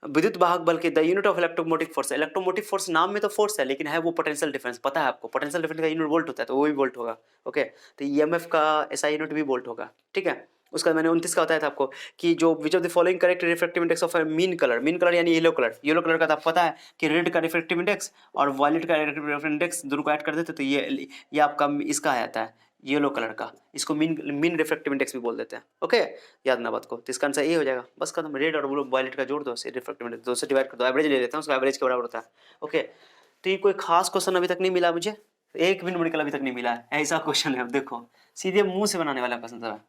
विद्युत वाहक बल के the unit of electromotive force, electromotive force नाम में तो फोर्स है लेकिन है वो पोटेंशियल डिफरेंस, पता है आपको पोटेंशियल डिफरेंस का यूनिट वोल्ट होता है, तो वो भी वोल्ट होगा। ओके तो ईएमएफ का ऐसा यूनिट भी वोल्ट होगा। ठीक है उसका मैंने 29 का बताया था आपको कि जो विच of the following correct refractive index of mean colour यानी येलो कलर, येलो कलर का तो आपको पता है कि रेड का रिफ्रैक्टिव इंडेक्स और वायलेट का रिफ्रैक्टिव इंडेक्स दोनों को ऐड कर देते तो ये आपका इसका आ जाता है येलो कलर का, इसको मीन रिफ्रैक्टिव इंडेक्स भी बोल देते हैं। ओके याद ना बात को, तो इसका आंसर ये हो जाएगा। बस खत्म, रेड और ब्लू वायलेट का जोड़ दो, रिफ्रैक्टिव इंडेक्स 2 से डिवाइड कर दो, एवरेज ले लेते हैं, उसका एवरेज के बराबर होता है। ओके तो ये कोई खास क्वेश्चन अभी तक नहीं मिला मुझे, एक भी न्यूमेरिकल अभी तक नहीं मिला है, ऐसा क्वेश्चन है। अब देखो सीधे मुंह से बनाने वाला क्वेश्चन था।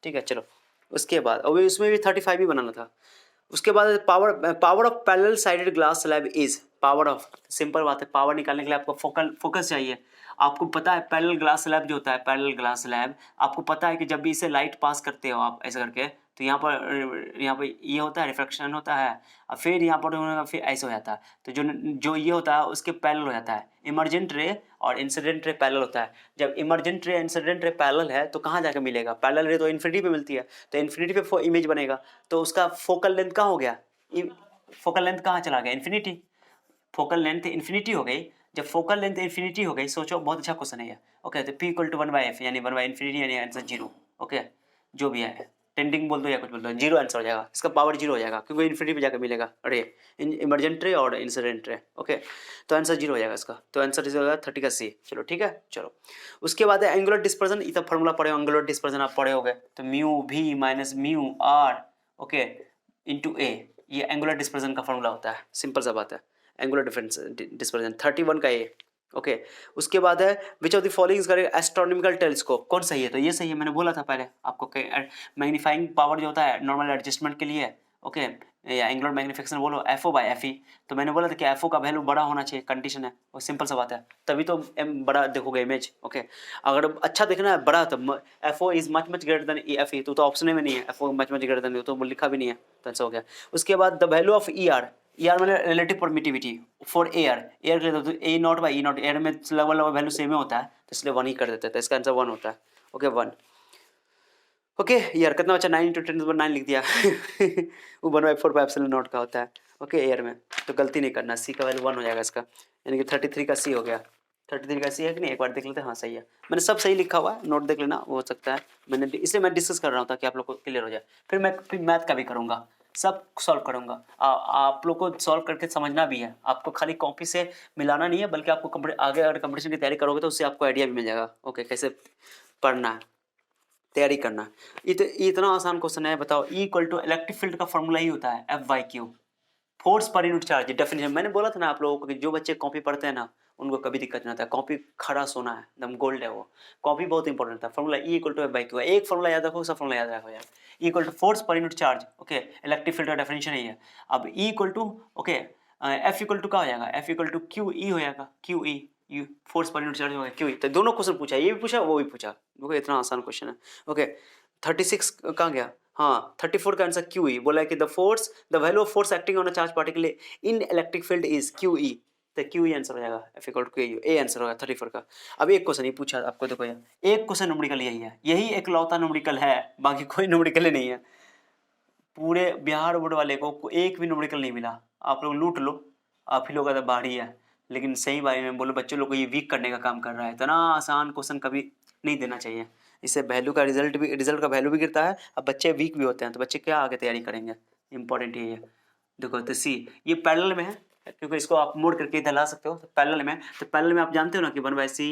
ठीक है चलो उसके बाद और उसमें भी 35 ही बनाना था। उसके बाद power of parallel sided glass slab is, power of, simple बात है, पावर निकालने के लिए आपको फोकस चाहिए। आपको पता है पैरेलल ग्लास स्लैब जो होता है, पैरेलल ग्लास स्लैब आपको पता है कि जब भी इसे लाइट पास करते हो आप ऐसे करके तो यहाँ पर ये होता है रिफ्रैक्शन होता है और फिर यहाँ पर फिर ऐसे हो जाता है, तो जो ये होता है उसके पैरेलल हो जाता है। इमर्जेंट रे और इंसिडेंट रे पैरेलल होता है। जब emergent ray incident ray parallel है तो कहाँ जाकर मिलेगा, पैरेलल रे तो इन्फिनिटी पे मिलती है, तो इन्फिनिटी पे इमेज बनेगा, तो उसका फोकल लेंथ कहाँ हो गया, फोकल लेंथ कहाँ चला गया, इन्फिनिटी, फोकल लेंथ इन्फिनिटी हो गई। जब फोकल लेंथ इन्फिनिटी हो गई, सोचो बहुत अच्छा क्वेश्चन है ये। ओके तो P इक्वल टू 1/f यानी 1/infinity यानी आंसर 0। ओके जो भी है टेंडिंग बोल दो या कुछ बोल दो, 0 आंसर हो जाएगा, इसका पावर 0 हो जाएगा क्योंकि इन्फिनिटी पे जाकर मिलेगा रे, इमरजेंट रे और इंसिडेंट रे। ओके तो आंसर 0 हो जाएगा इसका, तो आंसर हो जाएगा 30 का C। चलो ठीक है चलो उसके बाद है एंगुलर डिस्पर्जन, ये तो फॉर्मूला पढ़े हो, एंगुलर डिस्पर्जन आप पढ़े हो गए, तो mu V minus mu R okay into A, ये एंगुलर डिस्पर्जन का फॉर्मूला होता है, सिंपल सा बात है, एंगुलर डिस्पर्जन 31 का ये। ओके उसके बाद है विच of the following is correct astronomical telescope, कौन सही है, तो ये सही है, मैंने बोला था पहले आपको मैग्नीफाइंग पावर जो होता है नॉर्मल एडजस्टमेंट के लिए। ओके या एंगुलर मैग्निफिकेशन बोलो FO/FE, तो मैंने बोला था कि FO का वैल्यू बड़ा होना चाहिए, कंडीशन है वो, सिंपल सा बात है, तभी तो M बड़ा देखोगे इमेज। ओके अगर अच्छा देखना है बड़ा तो FO is much greater than FE, तो ऑप्शन में नहीं है, FO मच ग्रेटर देन, तो लिखा भी नहीं है, तो ऐसा हो गया। उसके बाद the value of ER, ER मैंने रिलेटिव परमिटिविटी फॉर एयर के लिए, तो A0/E0 एयर में लगभग वैल्यू सेम ही होता है, तो इसलिए 1 ही कर देते हैं, तो इसका आंसर 1 होता है। ओके 1। ओके यार कितना बच्चा 9 × 10⁹ लिख दिया वो 1/4πε0 का होता है। ओके एयर में, तो गलती नहीं करना, C का वैल्यू 1 हो जाएगा इसका, यानी कि 33 का C हो गया। 33 का C है कि नहीं, एक बार देख लेते हैं। हाँ सही है, मैंने सब सही लिखा हुआ है, नोट देख लेना, हो सकता है मैंने, इसलिए मैं डिस्कस कर रहा हूँ ताकि आप लोग को क्लियर हो जाए। फिर मैथ का भी करूँगा, सब सॉल्व करूँगा, आप लोग को सॉल्व करके समझना भी है, आपको खाली कॉपी से मिलाना नहीं है, बल्कि आपको आगे अगर कंपटीशन की तैयारी करोगे तो उससे आपको आइडिया भी मिल जाएगा। ओके कैसे पढ़ना है, तैयारी करना। इतना आसान क्वेश्चन है, बताओ E equal to electric field का फॉर्मूला ही होता है F/Q, force per unit charge, definition मैंने बोला था ना आप लोगों को कि जो बच्चे कॉपी पढ़ते हैं ना उनको कभी दिक्कत नहीं आता, कॉपी खरा सोना है, एकदम गोल्ड है वो, कॉपी बहुत इंपॉर्टेंट था। Formula E equal to F/Q है, एक फॉर्मूला याद रखो, सब फॉर्मूला याद रखो यार। E equal to force per unit charge, okay electric field का डेफिनेशन यही है। अब E equal to okay F equal to क्या हो जाएगा, F इक्वल टू QE हो जाएगा, QE you force per unit charge हो गया QE, तो दोनों क्वेश्चन पूछा, ये भी पूछा वो भी पूछा, देखो इतना आसान क्वेश्चन है। ओके 36 कहाँ गया, हाँ 34 का आंसर QE, बोला है कि the value of force acting on a charge particle in electric field is QE, तो QE आंसर हो जाएगा, F equal to QE, A answer होगा 34 का। अब एक क्वेश्चन ये पूछा आपको, देखो यार एक क्वेश्चन न्यूमेरिकल यही है, यही एक लौता न्यूमेरिकल है, बाकी कोई न्यूमेरिकल ही नहीं है। पूरे बिहार बोर्ड वाले को एक भी न्यूमेरिकल नहीं मिला, आप लोग लूट लो, आप ही लोग का बाहरी है, लेकिन सही बारे में बोलो, बच्चों लोग को ये वीक करने का काम कर रहा है। इतना आसान क्वेश्चन कभी नहीं देना चाहिए, इससे वैल्यू का रिजल्ट का वैल्यू भी गिरता है। अब बच्चे वीक भी होते हैं तो बच्चे क्या आगे तैयारी करेंगे, इंपॉर्टेंट ये है। देखो तो C ये पैरेलल में है, क्योंकि इसको आप मोड़ करके इधर ला सकते हो, तो पैरेलल में, तो पैरेलल में आप जानते हो ना कि 1/C,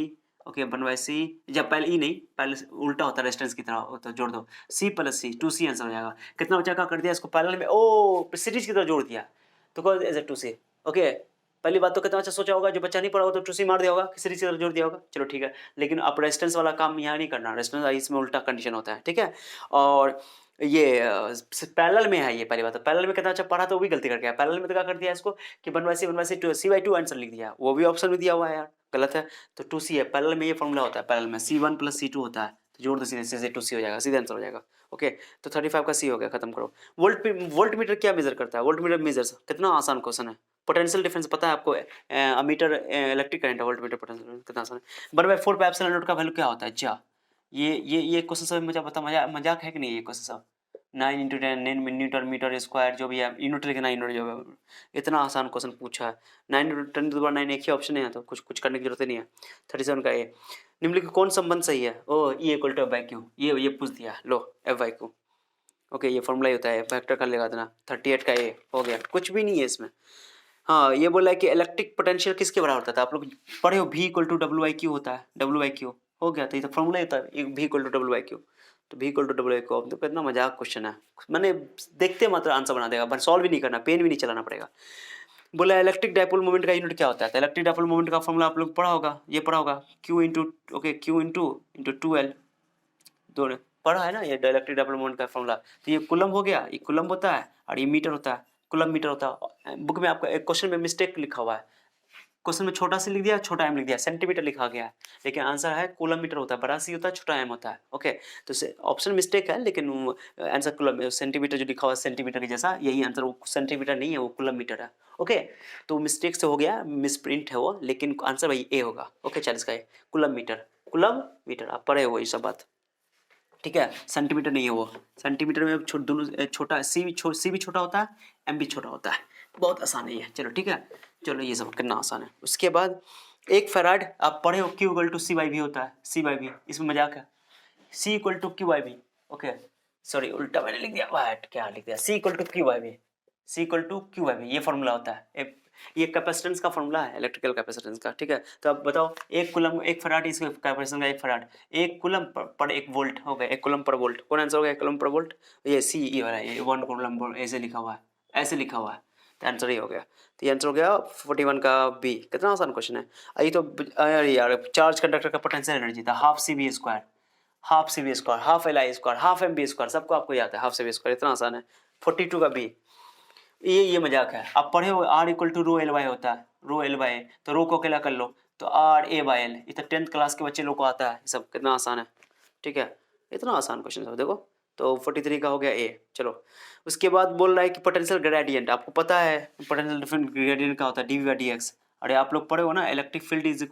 ओके 1/C, जब पहले E नहीं, पहले उल्टा होता है रेजिस्टेंस की तरह, तो जोड़ दो C + C 2C आंसर हो जाएगा। कितना बच्चा क्या कर दिया, इसको पैरेलल में ओ सीरीज की तरह जोड़ दिया, तो call as a 2C। Okay पहली बात तो कितना अच्छा सोचा होगा, जो बच्चा नहीं पढ़ा होगा तो टूसी मार दिया होगा, किसी से जोड़ दिया होगा, चलो ठीक है। लेकिन आप रेजिस्टेंस वाला काम यहाँ नहीं करना, रेजिस्टेंस इसमें उल्टा कंडीशन होता है, ठीक है। और ये पैरेलल में है, ये पहली बात। तो पैरेलल में कितना अच्छा पढ़ा तो वो भी गलती कर गया। पैरेलल में तो क्या कर दिया इसको कि 1/c c/2 आंसर लिख दिया, वो भी ऑप्शन में दिया हुआ है यार, गलत है। तो 2c है, पैरेलल में ये फॉर्मूला होता है, पैरेलल में c1 + c2 होता है, तो जोड़ दो सीधे से 2c हो जाएगा, सीधे आंसर हो जाएगा। ओके, तो 35 का सी हो गया, खत्म करो। वोल्ट मीटर क्या मेजर करता है? वोल्ट मीटर मेजर्स, कितना आसान क्वेश्चन है। पोटेंशियल डिफरेंस पता है आपको, अमीटर इलेक्ट्रिक करंट है, वोल्ट मीटर पोटेंशियल, कितना आसान है। 1/4 पे एप्सिलॉन नॉट का वैल्यू क्या होता है? जा ये क्वेश्चन सब मुझे पता, मजाक है कि नहीं ये क्वेश्चन सब। 9 × 10 न्यूटन मीटर स्क्वायर, जो भी है यूनिट लिखना, यूनिट जो है, इतना आसान क्वेश्चन पूछा है। 9 × 10⁻⁹ एक ही ऑप्शन है, तो कुछ करने की जरूरत नहीं है। 37 का ए, निम्नलिखित कौन संबंध सही है? ओ E = F/Q, ये पूछ दिया, लो F/Q। ओके, ये फॉर्मूला ही होता है, फैक्टर कर लगा देना। 38 का ए हो गया, कुछ भी नहीं है इसमें। हाँ, ये बोला है कि इलेक्ट्रिक पोटेंशियल किसके बराबर होता है? आप लोग पढ़े हो, V = WIQ होता है, WIQ हो गया, तो ये तो फॉर्मूला ही होता है, V = WIQ। तो V = WIQ, अब तो कितना मजाक क्वेश्चन है, मैंने देखते मात्र आंसर बना देगा, पर सॉल्व भी नहीं करना, पेन भी नहीं चलाना पड़ेगा। बोला इलेक्ट्रिक डाइपोल मोमेंट का यूनिट क्या होता है? तो इलेक्ट्रिक डाइपोल मोमेंट का फॉर्मूला आप लोग पढ़ा होगा, ये पढ़ा होगा, Q × 2L पढ़ा है ना, ये इलेक्ट्रिक डाइपोल मोमेंट का फॉर्मूला। तो ये कूलम हो गया, ये कूलम होता है, और ये मीटर होता है, कूलम मीटर होता है। बुक में आपका एक क्वेश्चन में मिस्टेक लिखा हुआ है, क्वेश्चन में छोटा सी लिख दिया, छोटा एम लिख दिया, सेंटीमीटर लिखा गया है, लेकिन आंसर है कूलम मीटर होता है, बड़ा सी होता है, छोटा एम होता है। ओके, तो ऑप्शन मिस्टेक है, लेकिन आंसर कूलम, सेंटीमीटर जो लिखा हुआ है सेंटीमीटर के जैसा, यही आंसर, वो सेंटीमीटर नहीं है, वो कूलम मीटर है। ओके, तो मिस्टेक से हो गया, मिसप्रिंट है वो, लेकिन आंसर भाई ए होगा। ओके, 40 का ए, कूलम मीटर, आप पढ़े हो ये सब बात, ठीक है। सेंटीमीटर नहीं है वो, सेंटीमीटर में दोनों छोटा, सी भी छोटा होता है, एम भी छोटा होता है, बहुत आसान है ये। चलो ठीक है, चलो ये सब कितना आसान है। उसके बाद 1 फैराड आप पढ़े हो, Q = C/V होता है, C/V, इसमें मजाक है, C = Q/V। ओके, सॉरी उल्टा मैंने लिख दिया, वाट क्या लिख दिया, C = Q/V, C = Q/V, ये फॉर्मूला होता है, ये कैपेसिटेंस का फॉर्मूला है, इलेक्ट्रिकल कैपेसिटेंस का, ठीक है। तो अब बताओ, 1 कूलम 1 फराड, इसका कैपेसिटेंस का 1 फराड, 1 कूलम पर 1 वोल्ट हो गया, 1 कूलम पर वोल्ट, कौन आंसर हो गया? 1 कूलम पर वोल्ट, ये सी ई वाला, ये 1 कूलम वोल्ट ऐसे लिखा हुआ है, ऐसे लिखा हुआ है, तो आंसर ही हो गया। तो ये आंसर हो गया 41 का बी। कितना आसान क्वेश्चन है। अरे तो अरे यार, चार्ज कंडक्टर का पोटेंशियल एनर्जी था ½ CV², ½ CV², ½ LI², ½ MV², सबको आपको याद है, ½ CV², इतना आसान है। 42 का बी, ये मजाक है। आप पढ़े हो R = ρ/L होता है, ρ/L, तो रो को अकेला कर लो, तो RA/L, ये तो 10th क्लास के बच्चे लोग को आता है, ये सब कितना आसान है, ठीक है। इतना आसान क्वेश्चन सब देखो। तो 43 का हो गया ए। चलो उसके बाद बोल रहा है कि पोटेंशियल ग्रेडियंट, आपको पता है पोटेंशियल डिफरेंट ग्रेडियंट का होता है, dV/dx। अरे आप लोग पढ़े हो ना, इलेक्ट्रिक फील्ड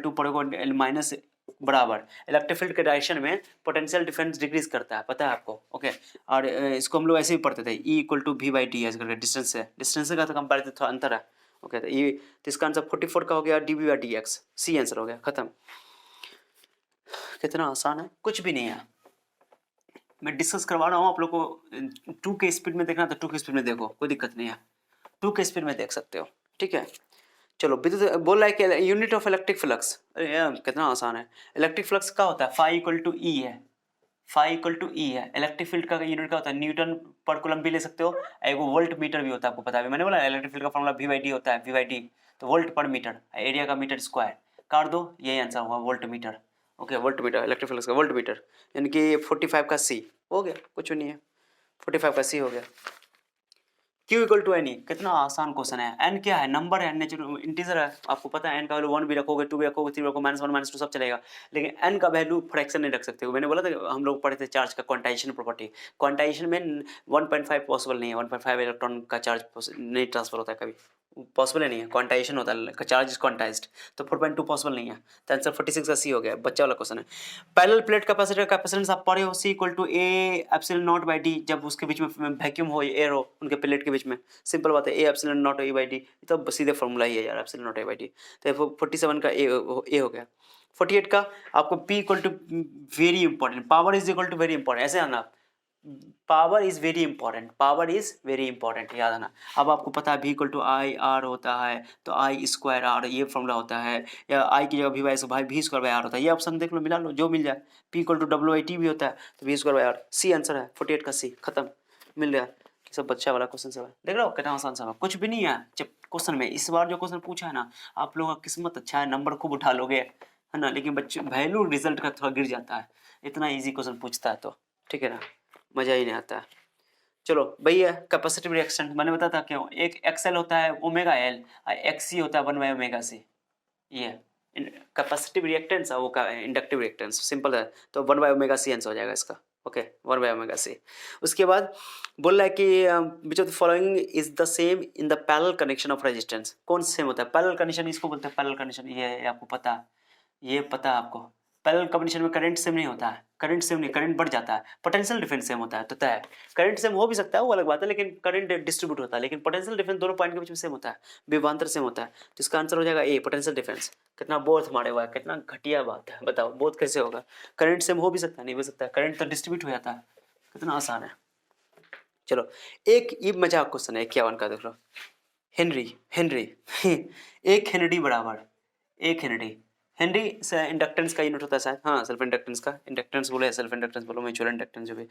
पढ़े हो माइनस बराबर, इलेक्ट्रिक फील्ड के डायरेक्शन में पोटेंशियल डिफरेंस डिक्रीज करता है, पता है आपको। ओके, और इसको हम लोग ऐसे ही पढ़ते थे, E = V/ds करके, डिस्टेंस का तो कंपैरिजन थोड़ा अंतर है। ओके, तो इसका आंसर 44 का हो गया, dV/dx, सी आंसर हो गया, खत्म। कितना आसान है, कुछ भी नहीं है, मैं डिस्कस करवा रहा हूँ आप लोग को। 2 के स्पीड में देखना तो 2 के स्पीड में देखो, कोई दिक्कत नहीं है, 2 के स्पीड में देख सकते हो, ठीक है। चलो विद्युत बोल रहा है कि यूनिट ऑफ इलेक्ट्रिक फ्लक्स, अरे यार कितना आसान है। इलेक्ट्रिक फ्लक्स का होता है φ = E है, φ = E है। इलेक्ट्रिक फील्ड का यूनिट का होता है न्यूटन पर कूलम भी ले सकते हो, एक वोल्ट मीटर भी होता है, आपको पता है, मैंने बोला इलेक्ट्रिक फील्ड का फॉर्मूला V/D होता है, V/D, तो वोल्ट पर मीटर, एरिया का मीटर स्क्वायर, काट दो, यही आंसर हुआ, volt meter. Okay, volt meter, electric flux का वोल्ट मीटर, यानी कि 45 का सी हो गया, कुछ नहीं है, 45 का सी हो गया। Q = N, कितना आसान क्वेश्चन है। N क्या है? नंबर है, नेचुरल इंटीजर है, आपको पता है। N का वैल्यू 1 भी रखोगे, 2 भी रखोगे, 3 भी रखोगे, -1 -2 सब चलेगा, लेकिन N का वैल्यू फ्रैक्शन नहीं रख सकते हो। मैंने बोला था, हम लोग पढ़े थे चार्ज का क्वांटाइजेशन प्रॉपर्टी, क्वांटाइजेशन में 1.5 पॉसिबल नहीं है, 1.5 इलेक्ट्रॉन का चार्ज नहीं ट्रांसफर होता है, कभी पॉसिबल ही नहीं है, क्वांटाइजेशन होता है, चार्ज इज क्वांटाइज्ड, तो 4.2 पॉसिबल नहीं है, तो आंसर 46 का सी हो गया, बच्चा वाला क्वेश्चन है। पैरेलल प्लेट कैपेसिटर कैपेसिटेंस आप पढ़े हो, C = A/0/d, जब उसके बीच में वैक्यूम हो, एयर हो उनके प्लेट के बीच में, सिंपल बात है, A/0/E/d, तो सीधे फॉर्मूला ही है यार, ε0/E/d, तो 47 का ए हो गया। 48 का आपको P = very important, power is equal to very important, ऐसे आना, power is very important, power is very important, याद आना। अब आपको पता है V = I/R होता है, तो I²R ये फॉर्मूला होता है, या I की जगह V²/R होता है, ये ऑप्शन देख लो, मिला लो, जो मिल जाए। P = WIT भी होता है, तो V²/R, सी आंसर है, 48 का सी, खत्म, मिल गया। सब बच्चा वाला क्वेश्चन सब है, देख रहे हो कितना आसान सा है, कुछ भी नहीं है जब क्वेश्चन में। इस बार जो क्वेश्चन पूछा है ना, आप लोगों का किस्मत अच्छा है, नंबर खूब उठा लोगे, है ना, लेकिन बच्चे वैल्यू रिजल्ट का थोड़ा गिर जाता है, इतना इजी क्वेश्चन पूछता है तो, ठीक है ना, मजा ही नहीं आता है। चलो भैया, कैपेसिटिव रिएक्शन मैंने बताया था क्यों, एक एक्सएल होता है ओमेगा एल, एक्सी होता है 1 by ओमेगा सी, ये कैपेसिटिव रिएक्टेंस और वो का इंडक्टिव रिएक्टेंस सिंपल है, तो 1 by ओमेगा सी आंसर हो जाएगा इसका, ओके 1 by ओमेगा सी। उसके बाद बोल रहा है कि which of the following is the same in the parallel connection of resistance, कौन सेम होता है पैरेलल कंडीशन, इसको बोलते हैं पैरेलल कंडीशन, ये आपको पता है, ये पता है आपको। पैरेलल कंडीशन में करंट सेम नहीं होता है, करंट सेम नहीं, करंट बढ़ जाता है, पोटेंशियल डिफरेंस सेम होता है, तो तय करंट सेम हो भी सकता है वो अलग बात है, लेकिन करंट डिस्ट्रीब्यूट होता है, लेकिन पोटेंशियल डिफरेंस दोनों पॉइंट के बीच में सेम होता है, विभवांतर सेम होता है, तो इसका आंसर हो जाएगा ए पोटेंशियल डिफरेंस। कितना बोथ मारे हुआ है, कितना घटिया बात है, बताओ बोथ कैसे होगा, करंट सेम हो भी सकता है नहीं हो सकता है, करंट तो डिस्ट्रीब्यूट हो जाता है, कितना आसान है। चलो एक ये मजाक क्वेश्चन है 51 का, देख लो, हेनरी हेनरी एक हेनरी बराबर, एक हेनरी, हेनरी इंडक्टेंस का यूनिट होता है शायद, हाँ सेल्फ इंडक्टेंस का, इंडक्टेंस बोले सेल्फ इंडक्टेंस बोलो, म्यूचुअल इंडक्टेंस जो भी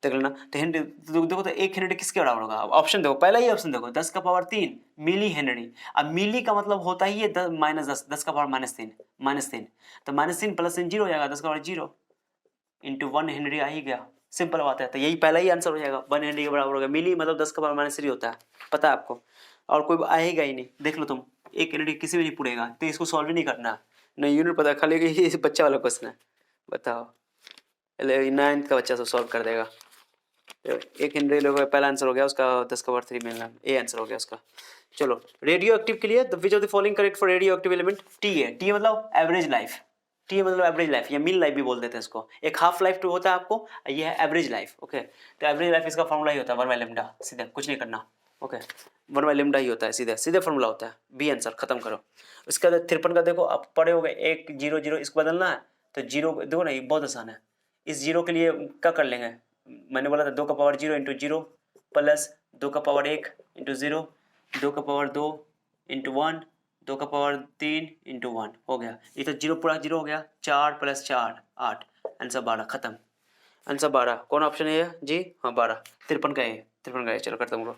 देख लेना। तो हेनरी देखो, तो एक हेनरी किसके बराबर होगा, ऑप्शन देखो, पहला ही ऑप्शन देखो 10 का पावर 3 मिली हेनरी। अब मिली का मतलब होता ही है -10, 10 का पावर -3, -3, तो -3 प्लस 3 जीरो हो जाएगा, 10 का पावर 0 इंटू 1 हेनरी आ ही गया, सिंपल बात है, तो यही पहला ही आंसर हो जाएगा, 1 हेनरी के बराबर होगा। मिली मतलब 10 का पावर -3 होता है, पता है आपको, और कोई आएगा ही नहीं, देख लो तुम, एक हेनरी किसी भी नहीं पुड़ेगा, तो इसको सॉल्व ही नहीं करना, नहीं यूनिट पता, खाली ये बच्चा वाला क्वेश्चन है, बताओ 9th का बच्चा सब सॉल्व कर देगा। तो एक हेनरी लोग पहला आंसर हो गया उसका, 10 का पावर 3 मिलना, ए आंसर हो गया उसका। चलो रेडियो एक्टिव के लिए विच of the following correct for radio active element, T है, टी मतलब एवरेज लाइफ, टी मतलब एवरेज लाइफ या मिल लाइफ भी बोल देते हैं इसको, एक हाफ लाइफ टू होता है आपको, ये है एवरेज लाइफ, ओके, तो एवरेज लाइफ इसका फॉर्मूला ही होता है 1 by लैम्डा, सीधे कुछ नहीं करना, ओके 1 by लैम्डा ही होता है, सीधे सीधे फॉर्मूला होता है, बी आंसर खत्म करो। उसके बाद 53 का देखो, आप पढ़े हो गए 1 0 0 इसको बदलना है, तो जीरो देखो ना, ये बहुत आसान है, इस जीरो के लिए क्या कर लेंगे, मैंने बोला था 2 का पावर 0 इंटू 0 प्लस 2 का पावर 1 इंटू 0, 2 का पावर 2 इंटू 1, 2 का पावर 3 इंटू 1 हो गया, ये तो जीरो पूरा जीरो हो गया, 4 + 4 8, आंसर 12 खत्म, आंसर 12, कौन ऑप्शन है ये जी, हाँ 12, 53 का है, 53 का है, चलो करता हूँ।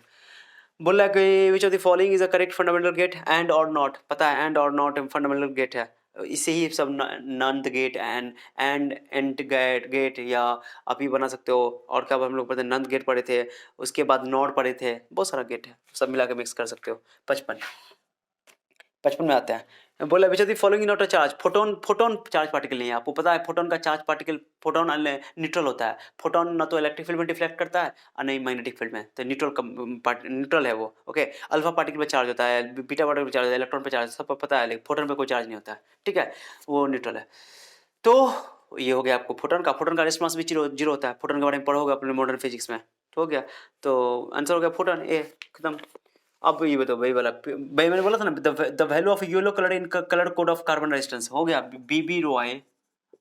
बोल रहा है कि which of the following is a correct fundamental gate, and और नॉट, पता है एंड और नॉट फंडामेंटल गेट है, इसे ही सब नंद गेट एंड गेट या आप ही बना सकते हो, और क्या हम लोग पढ़ते हैं, नंद गेट पढ़े थे, उसके बाद नॉट पढ़े थे, बहुत सारा गेट है, सब मिला के मिक्स कर सकते हो। 55 में आता है, बोला विच of the following not a charge, photon, photon charge particle नहीं है, आपको पता है फोटोन का चार्ज पार्टिकल, फोटोन न्यूट्रल होता है, फोटोन ना तो इलेक्ट्रिक फील्ड में डिफ्लेक्ट करता है और नहीं मैग्नेटिक फील्ड में, तो न्यूट्रल है वो, ओके। अल्फा पार्टिकल पे चार्ज होता है, बीटा पार्टिकल पे चार्ज होता है, इलेक्ट्रॉन पे चार्ज, सब पता है, लेकिन फोटोन पे कोई चार्ज नहीं होता है, ठीक है, वो न्यूट्रल है। तो ये हो गया आपको फोटोन का रिस्पांस भी जीरो होता है, फोटोन के बारे में पढ़ोगे अपने मॉडर्न फिजिक्स में, तो हो गया, तो आंसर हो गया फोटोन, ए खत्म। अब ये बताओ भाई वाला, भाई मैंने बोला था ना, the value of yellow colour in colour code of carbon resistance, हो गया BB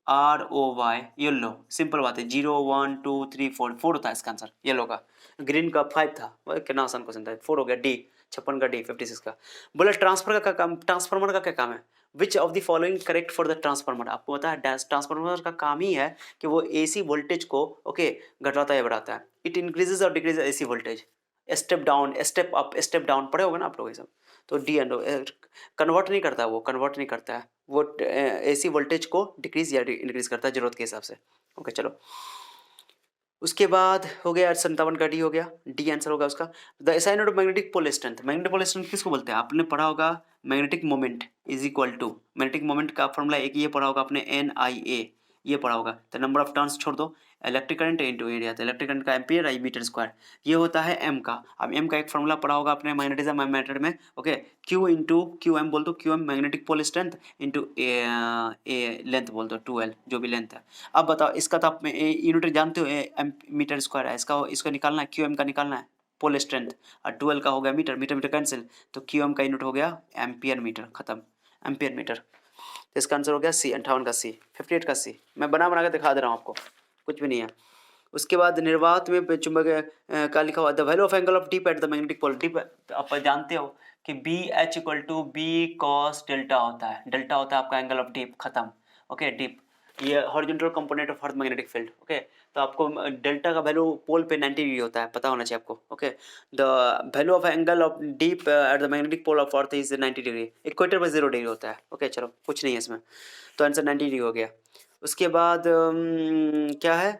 ROY येलो, सिंपल बात है, 0 1 2 3 4, 4 होता है इसका आंसर येलो का, ग्रीन का 5 था, कितना आसान क्वेश्चन था, 4 हो गया, डी 56 का, डी 56 का। बोला ट्रांसफर का काम, ट्रांसफार्मर का क्या काम है, विच of the following correct for the transformer, आपको पता है ट्रांसफार्मर का काम ही है कि वो AC वोल्टेज को, ओके, घटाता है बढ़ाता है, इट इंक्रीजेज और decreases AC voltage, step down step up step down पढ़े होगा ना आप लोग ये सब, तो डी एंड कन्वर्ट नहीं करता, वो कन्वर्ट नहीं करता है, वो AC वोल्टेज को डिक्रीज या इंक्रीज करता है जरूरत के हिसाब से, ओके चलो। उसके बाद हो गया 57 का, डी हो गया, डी आंसर होगा उसका। The sign of magnetic pole strength, magnetic pole strength किसको बोलते हैं, आपने पढ़ा होगा, magnetic moment is equal to, magnetic moment का फॉर्मूला एक ये पढ़ा होगा आपने, NIA, ये पढ़ा होगा, तो नंबर ऑफ टर्न्स छोड़ दो, इलेक्ट्रिक करंट इंटू एरिया, तो इलेक्ट्रिक करंट का एम्पियर आई मीटर स्क्वायर, ये होता है M का। अब M का एक फॉर्मूला पढ़ा होगा आपने मैग्नेटिज्म मेथड में, ओके, Q इंटू QM बोल दो, QM magnetic pole strength into a length बोल दो, 2L जो भी लेंथ है। अब बताओ इसका तो आप यूनिट जानते हो, मीटर स्क्वायर है, इसका निकालना है, QM का निकालना है, पोल स्ट्रेंथ, और 2L का हो गया मीटर, मीटर मीटर कैंसिल, तो QM का यूनिट हो गया एम्पियर मीटर, खत्म, एम्पियर मीटर, तो इसका आंसर हो गया C, 58 का C, 58 का C, मैं बना के दिखा दे रहा हूँ आपको, कुछ भी नहीं है। उसके बाद निर्वात में चुंबक का लिखा हुआ, the value of angle of dip at the magnetic pole, dip आप जानते हो कि BH = B cos डेल्टा होता है, डेल्टा होता है आपका एंगल ऑफ डीप, खत्म, ओके, डीप ये horizontal component of earth magnetic field. Okay, तो आपको डेल्टा का वैल्यू पोल पे 90 डिग्री होता है, पता होना चाहिए आपको। Okay, the value of angle of dip at the magnetic pole of earth is 90 degree. Equator पर 0 डिग्री होता है। ओके, चलो कुछ नहीं है इसमें, तो आंसर 90 डिग्री हो गया। उसके बाद क्या है,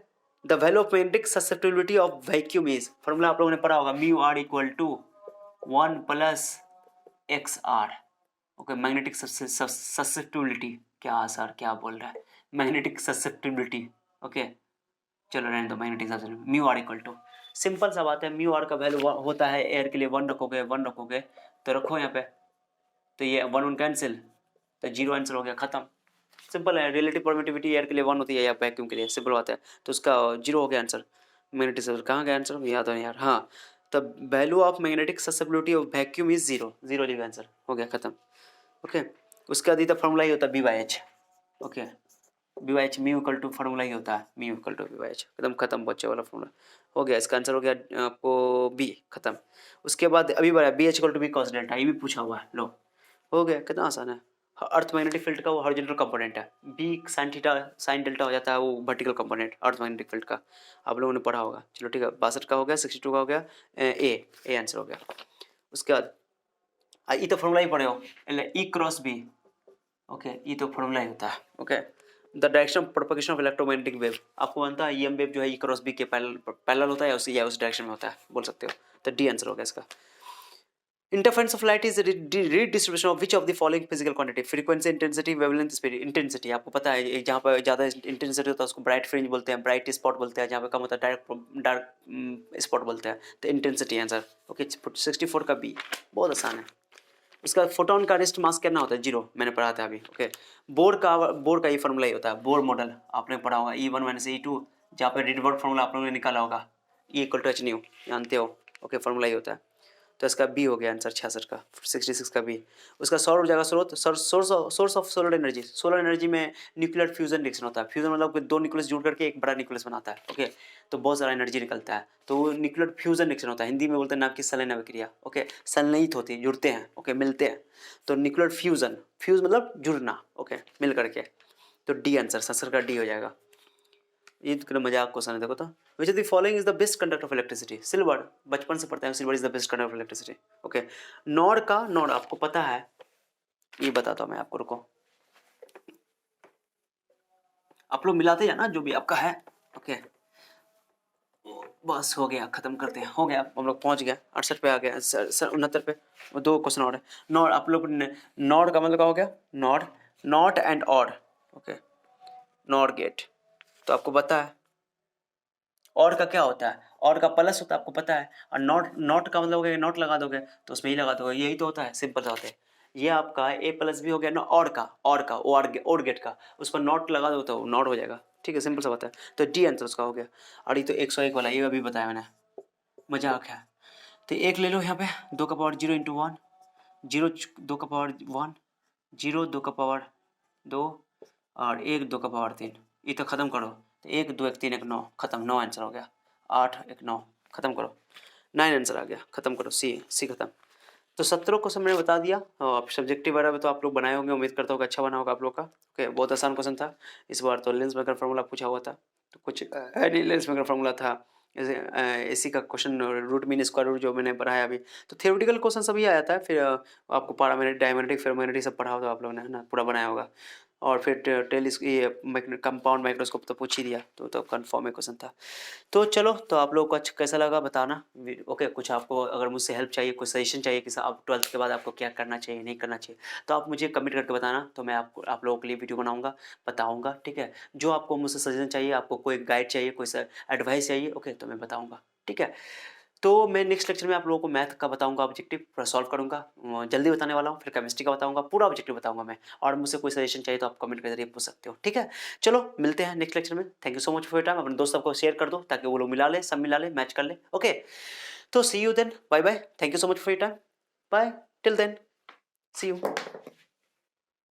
the value of magnetic susceptibility of vacuum is, formula आप लोगों ने पढ़ा होगा, mu R equal to 1 plus X R. Okay, magnetic susceptibility, क्या सर क्या बोल रहा है, मैग्नेटिक ससेप्टिबिलिटी। ओके, चलो रहने दो, magnetic susceptibility mu R equal to, simple सा बात है, म्यू आर का वैल्यू होता है एयर के लिए 1 रखोगे, 1 रखोगे तो रखो यहाँ पे, तो ये 1 1 कैंसिल, तो 0 आंसर हो गया, खत्म। सिंपल है, रिलेटिव परमिटिविटी एयर के लिए 1 होती है या वैक्यूम के लिए, सिंपल बात है, तो उसका 0 हो गया आंसर। मैग्नेटिक ससेप्टिबिलिटी कहाँ गया आंसर, याद है यार, हाँ, the value of magnetic susceptibility of vacuum is 0, 0 लिखा आंसर हो गया, खत्म। ओके, उसका दी फॉर्मूला ही होता है B by H. Okay, B by H mu equal to formula ही होता है, mu equal to B by H, एकदम खत्म, बच्चे वाला फॉर्मूला हो गया, इसका आंसर हो गया आपको बी, खत्म। उसके बाद अभी बढ़ा B H equal to B cos delta, ये भी पूछा हुआ है, लो हो गया, कितना आसान है। अर्थ मैग्नेटिक फील्ड का वो हॉरिजॉन्टल कंपोनेंट है, B sine theta sine delta हो जाता है वो vertical component earth magnetic field का, आप लोगों ने पढ़ा होगा। चलो ठीक है, 62 का हो गया, 62 का हो गया, ए आंसर हो गया। उसके बाद ये तो फॉर्मूला ही पढ़े हो, ई क्रॉस बी। ओके, ये तो फॉर्मूला ही होता है। Okay, the direction of propagation of electromagnetic wave, आपको मानता है ईएम वेव जो है ई क्रॉस बी के पैरेलल होता है या उस डायरेक्शन में होता है, बोल सकते हो, तो डी आंसर हो गया इसका। Interference of light is redistribution of which of the following physical quantity, frequency, intensity, wavelength, speed. Intensity आपको पता है, जहाँ पर ज़्यादा इंटेंसिटी होता है उसको ब्राइट फ्रिंज बोलते हैं, ब्राइट स्पॉट बोलते हैं, जहाँ पे कम होता है डार्क स्पॉट बोलते हैं, तो इंटेंसिटी आंसर। ओके, 64 का बी, बहुत आसान है। इसका फोटोन का रेस्ट मास कितना होता है, 0, मैंने पढ़ा था अभी। ओके, बोर का ये फॉर्मूला ही होता है, बोर मॉडल आपने पढ़ा होगा, E1 माइनस E2, जहाँ पे रिडवर्ड फॉर्मूला आप लोगों ने निकाला होगा, E equal to H nu, जानते हो। ओके, फॉर्मूला ही होता है, तो इसका बी हो गया आंसर 66 का, 66 का बी। उसका सौर ऊर्जा का स्रोत, source of solar energy, solar energy में न्यूक्लियर फ्यूजन रिएक्शन होता है, फ्यूजन मतलब कि 2 न्यूक्लियस जुड़ करके एक बड़ा न्यूक्लियस बनाता है। ओके, तो बहुत सारा एनर्जी निकलता है, तो वो न्यूक्लियर फ्यूजन रिएक्शन होता है, हिंदी में बोलते हैं नाम की संलयन अभिक्रिया। ओके, संलयित होती है, जुड़ते हैं, ओके, मिलते हैं, तो न्यूक्लियर फ्यूजन, फ्यूज मतलब जुड़ना, ओके, मिल करके, तो डी आंसर, ससर का डी हो जाएगा। ये तो मजाक क्वेश्चन है, देखो तो, which of the following is the best conductor of electricity, silver, बचपन से पढ़ते हैं, silver is the best conductor of electricity. Okay, नॉड आपको पता है, ये बताता हूँ मैं आपको, रुको, आप लोग मिलाते हैं ना जो भी आपका है। ओके, बस हो गया, खत्म करते हैं, हो गया, हम लोग पहुंच गया 68 पे आ गया, 69 पे, वो 2 क्वेश्चन और है। नॉड आप लोग नॉड का मतलब क्या हो गया, not and odd. Okay, not gate, तो आपको पता है और का क्या होता है, और का प्लस होता है, आपको पता है, और नॉट का मतलब हो गया, नॉट लगा दोगे तो उसमें ही लगा दोगे, यही तो होता है, सिंपल सा होता है। ये आपका ए प्लस बी हो गया ना, और गेट का, उस पर नॉट लगा दो तो नॉट हो जाएगा, ठीक है, सिंपल सा बात है, तो डी आंसर उसका हो गया। और ये तो 101 वाला, ये अभी बताया मैंने, मजाक है, तो एक ले लो यहाँ पे, 2 का पावर 0 इंटू 1, 0 2 का पावर 1, 0 2 का पावर 2, और 1 2 का पावर 3, ये तो खत्म करो, तो 1 2 1 3 1 9, खत्म, 9 आंसर हो गया, 8 1 9, खत्म करो, 9 आंसर आ गया, खत्म करो, सी खत्म। तो 17 क्वेश्चन मैंने बता दिया, और सब्जेक्टिव वगैरह तो आप लोग बनाए होंगे, उम्मीद करता हूँ कि अच्छा बना होगा आप लोग का। ओके, बहुत आसान क्वेश्चन था इस बार, तो लेंस मेकर फार्मूला पूछा हुआ था, तो कुछ लेंस मेकर फार्मूला था, इसी का question root mean square root जो मैंने पढ़ाया अभी, तो थियोरेटिकल क्वेश्चन सभी आ जाता है, फिर आपको पैरामैग्नेटिक, डायमैग्नेटिक, फेरोमैग्नेटिक सब पढ़ा होगा आप लोगों ने, है ना, पूरा बनाया होगा, और फिर ये कंपाउंड माइक्रोस्कोप तो पूछ ही दिया, तो कन्फर्म क्वेश्चन था। तो चलो, तो आप लोग को कैसा लगा बताना। ओके, कुछ आपको अगर मुझसे हेल्प चाहिए, कोई सजेशन चाहिए कि आप 12th के बाद आपको क्या करना चाहिए, नहीं करना चाहिए, तो आप मुझे कमेंट करके बताना, तो मैं आप लोगों के लिए वीडियो बनाऊंगा, बताऊंगा, ठीक है। जो आपको मुझसे सजेशन चाहिए, आपको कोई गाइड चाहिए, कोई एडवाइस चाहिए, ओके, तो मैं बताऊँगा, ठीक है। तो मैं नेक्स्ट लेक्चर में आप लोगों को मैथ का बताऊंगा, ऑब्जेक्टिव पूरा सॉल्व करूंगा, जल्दी बताने वाला हूँ, फिर केमिस्ट्री का बताऊंगा, पूरा ऑब्जेक्टिव बताऊंगा मैं, और मुझसे कोई सजेशन चाहिए तो आप कमेंट के जरिए पूछ सकते हो, ठीक है। चलो मिलते हैं नेक्स्ट लेक्चर में, thank you so much for your time, अपने दोस्तों को शेयर कर दो ताकि वो लोग मिला ले, सब मिला ले, मैच कर ले, ओके। तो see you then, bye bye, thank you so much for your time, bye, till then, see you.